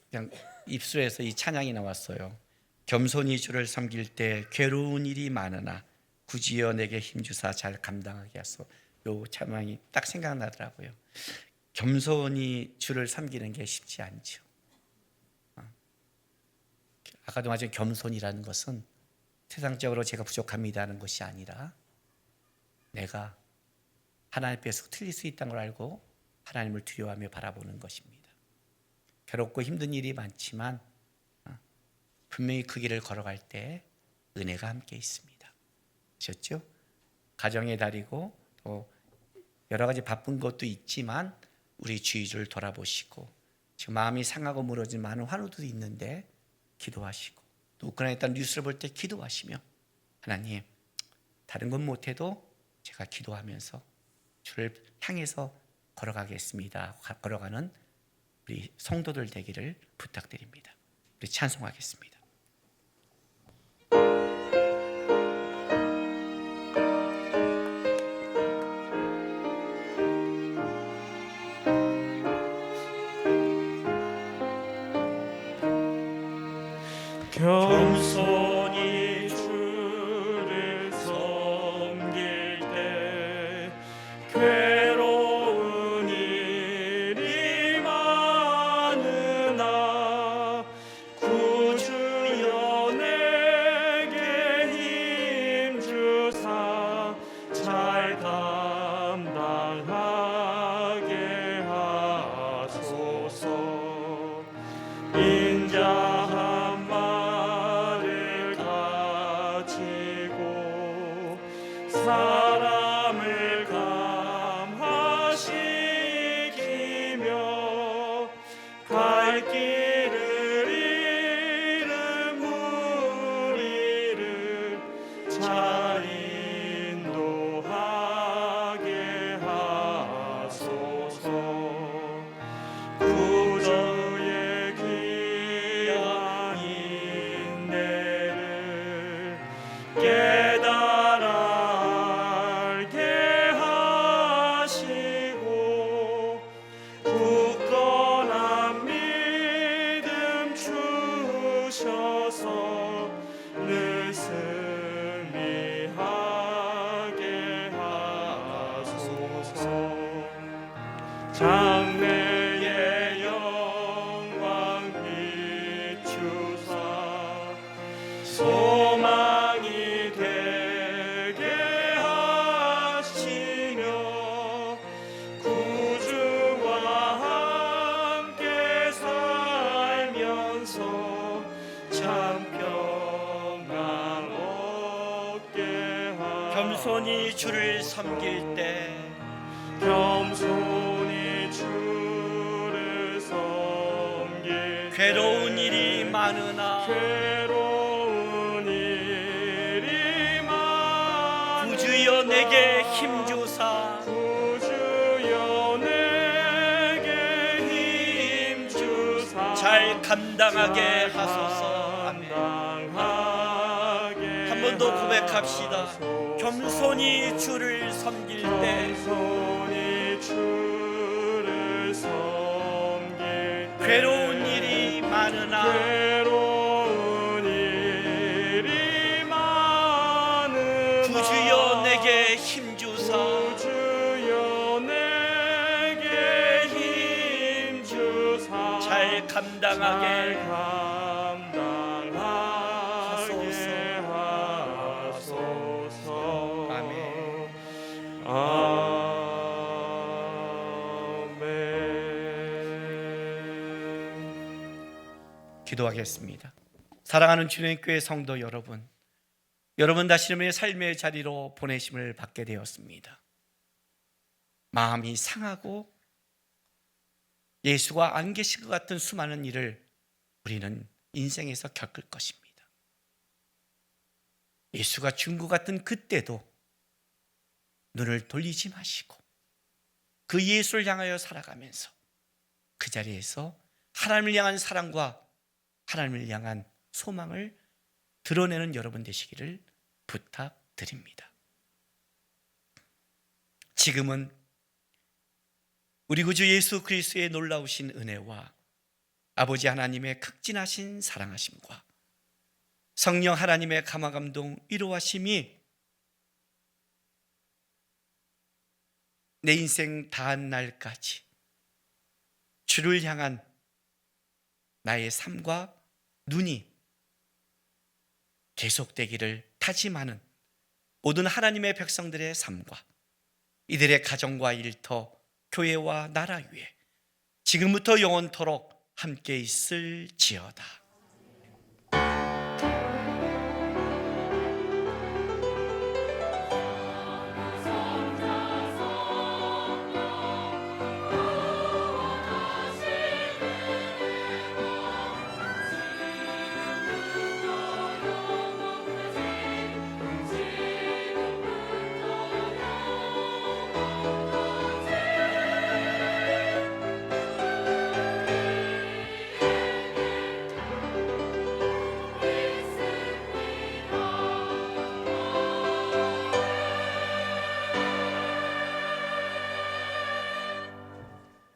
그냥 입술에서 이 찬양이 나왔어요. 겸손히 주를 섬길 때 괴로운 일이 많으나 구지어 내게 힘주사 잘 감당하게 하소. 요 찬양이 딱 생각나더라고요. 겸손히 주를 섬기는 게 쉽지 않죠. 아까도 말했지만 겸손이라는 것은 세상적으로 제가 부족합니다 하는 것이 아니라 내가 하나님 앞에서 틀릴 수 있다는 걸 알고 하나님을 두려워하며 바라보는 것입니다. 괴롭고 힘든 일이 많지만 분명히 그 길을 걸어갈 때 은혜가 함께 있습니다. 아셨죠? 가정의 달이고 또 여러 가지 바쁜 것도 있지만 우리 주위를 돌아보시고 지금 마음이 상하고 무너진 많은 환우도 있는데 기도하시고 또 우크라이나에 따른 뉴스를 볼 때 기도하시며 하나님 다른 건 못해도 제가 기도하면서 주를 향해서 걸어가겠습니다. 걸어가는 우리 성도들 되기를 부탁드립니다. 우리 찬송하겠습니다. 겸손히 주를 섬길 때 괴로운 일이 많으나 구주여 내게 힘주사 잘 감당하게 하소서. 인자한 말을 가지고 사람을 감화시키며 갈 길을 잃은 무리를 잘 인도하게 하소서. 구주의 귀한 인내를 깨달아 알게 하시고 굳건한 믿음 주셔서 늘 승리하게 하소서. 장래의 영광 비추사 소망이 되게 하시며 구주와 함께 살면서 참 평강 얻게 하소서. 겸손히 주를 섬길 때 겸손히 주를 섬길 괴로운 일이 많으나 괴로운 일이 많으나 구주여 내게 힘주사 구주여 내게 힘주사 잘 감당하게 하소서. 아멘. 한 번 더 고백합시다. 겸손히 주를 섬길 때 겸손히 주를 섬길 때 괴로운 일이 많으나 괴로운 일이 많으나 구주여 내게 힘주사 구주여 내게 힘주사 잘 감당하게 감당하게 하소서. 아멘. 아멘. 기도하겠습니다. 사랑하는 주님의 교회 성도 여러분, 여러분 다시금의 삶의 자리로 보내심을 받게 되었습니다. 마음이 상하고 예수가 안 계신 것 같은 수많은 일을 우리는 인생에서 겪을 것입니다. 예수가 준 것 같은 그때도 눈을 돌리지 마시고 그 예수를 향하여 살아가면서 그 자리에서 하나님을 향한 사랑과 하나님을 향한 소망을 드러내는 여러분 되시기를 부탁드립니다. 지금은 우리 구주 예수 그리스도의 놀라우신 은혜와 아버지 하나님의 극진하신 사랑하심과 성령 하나님의 감화감동 위로하심이 내 인생 다한 날까지 주를 향한 나의 삶과 눈이 계속되기를 다짐하는 모든 하나님의 백성들의 삶과 이들의 가정과 일터, 교회와 나라 위에 지금부터 영원토록 함께 있을지어다.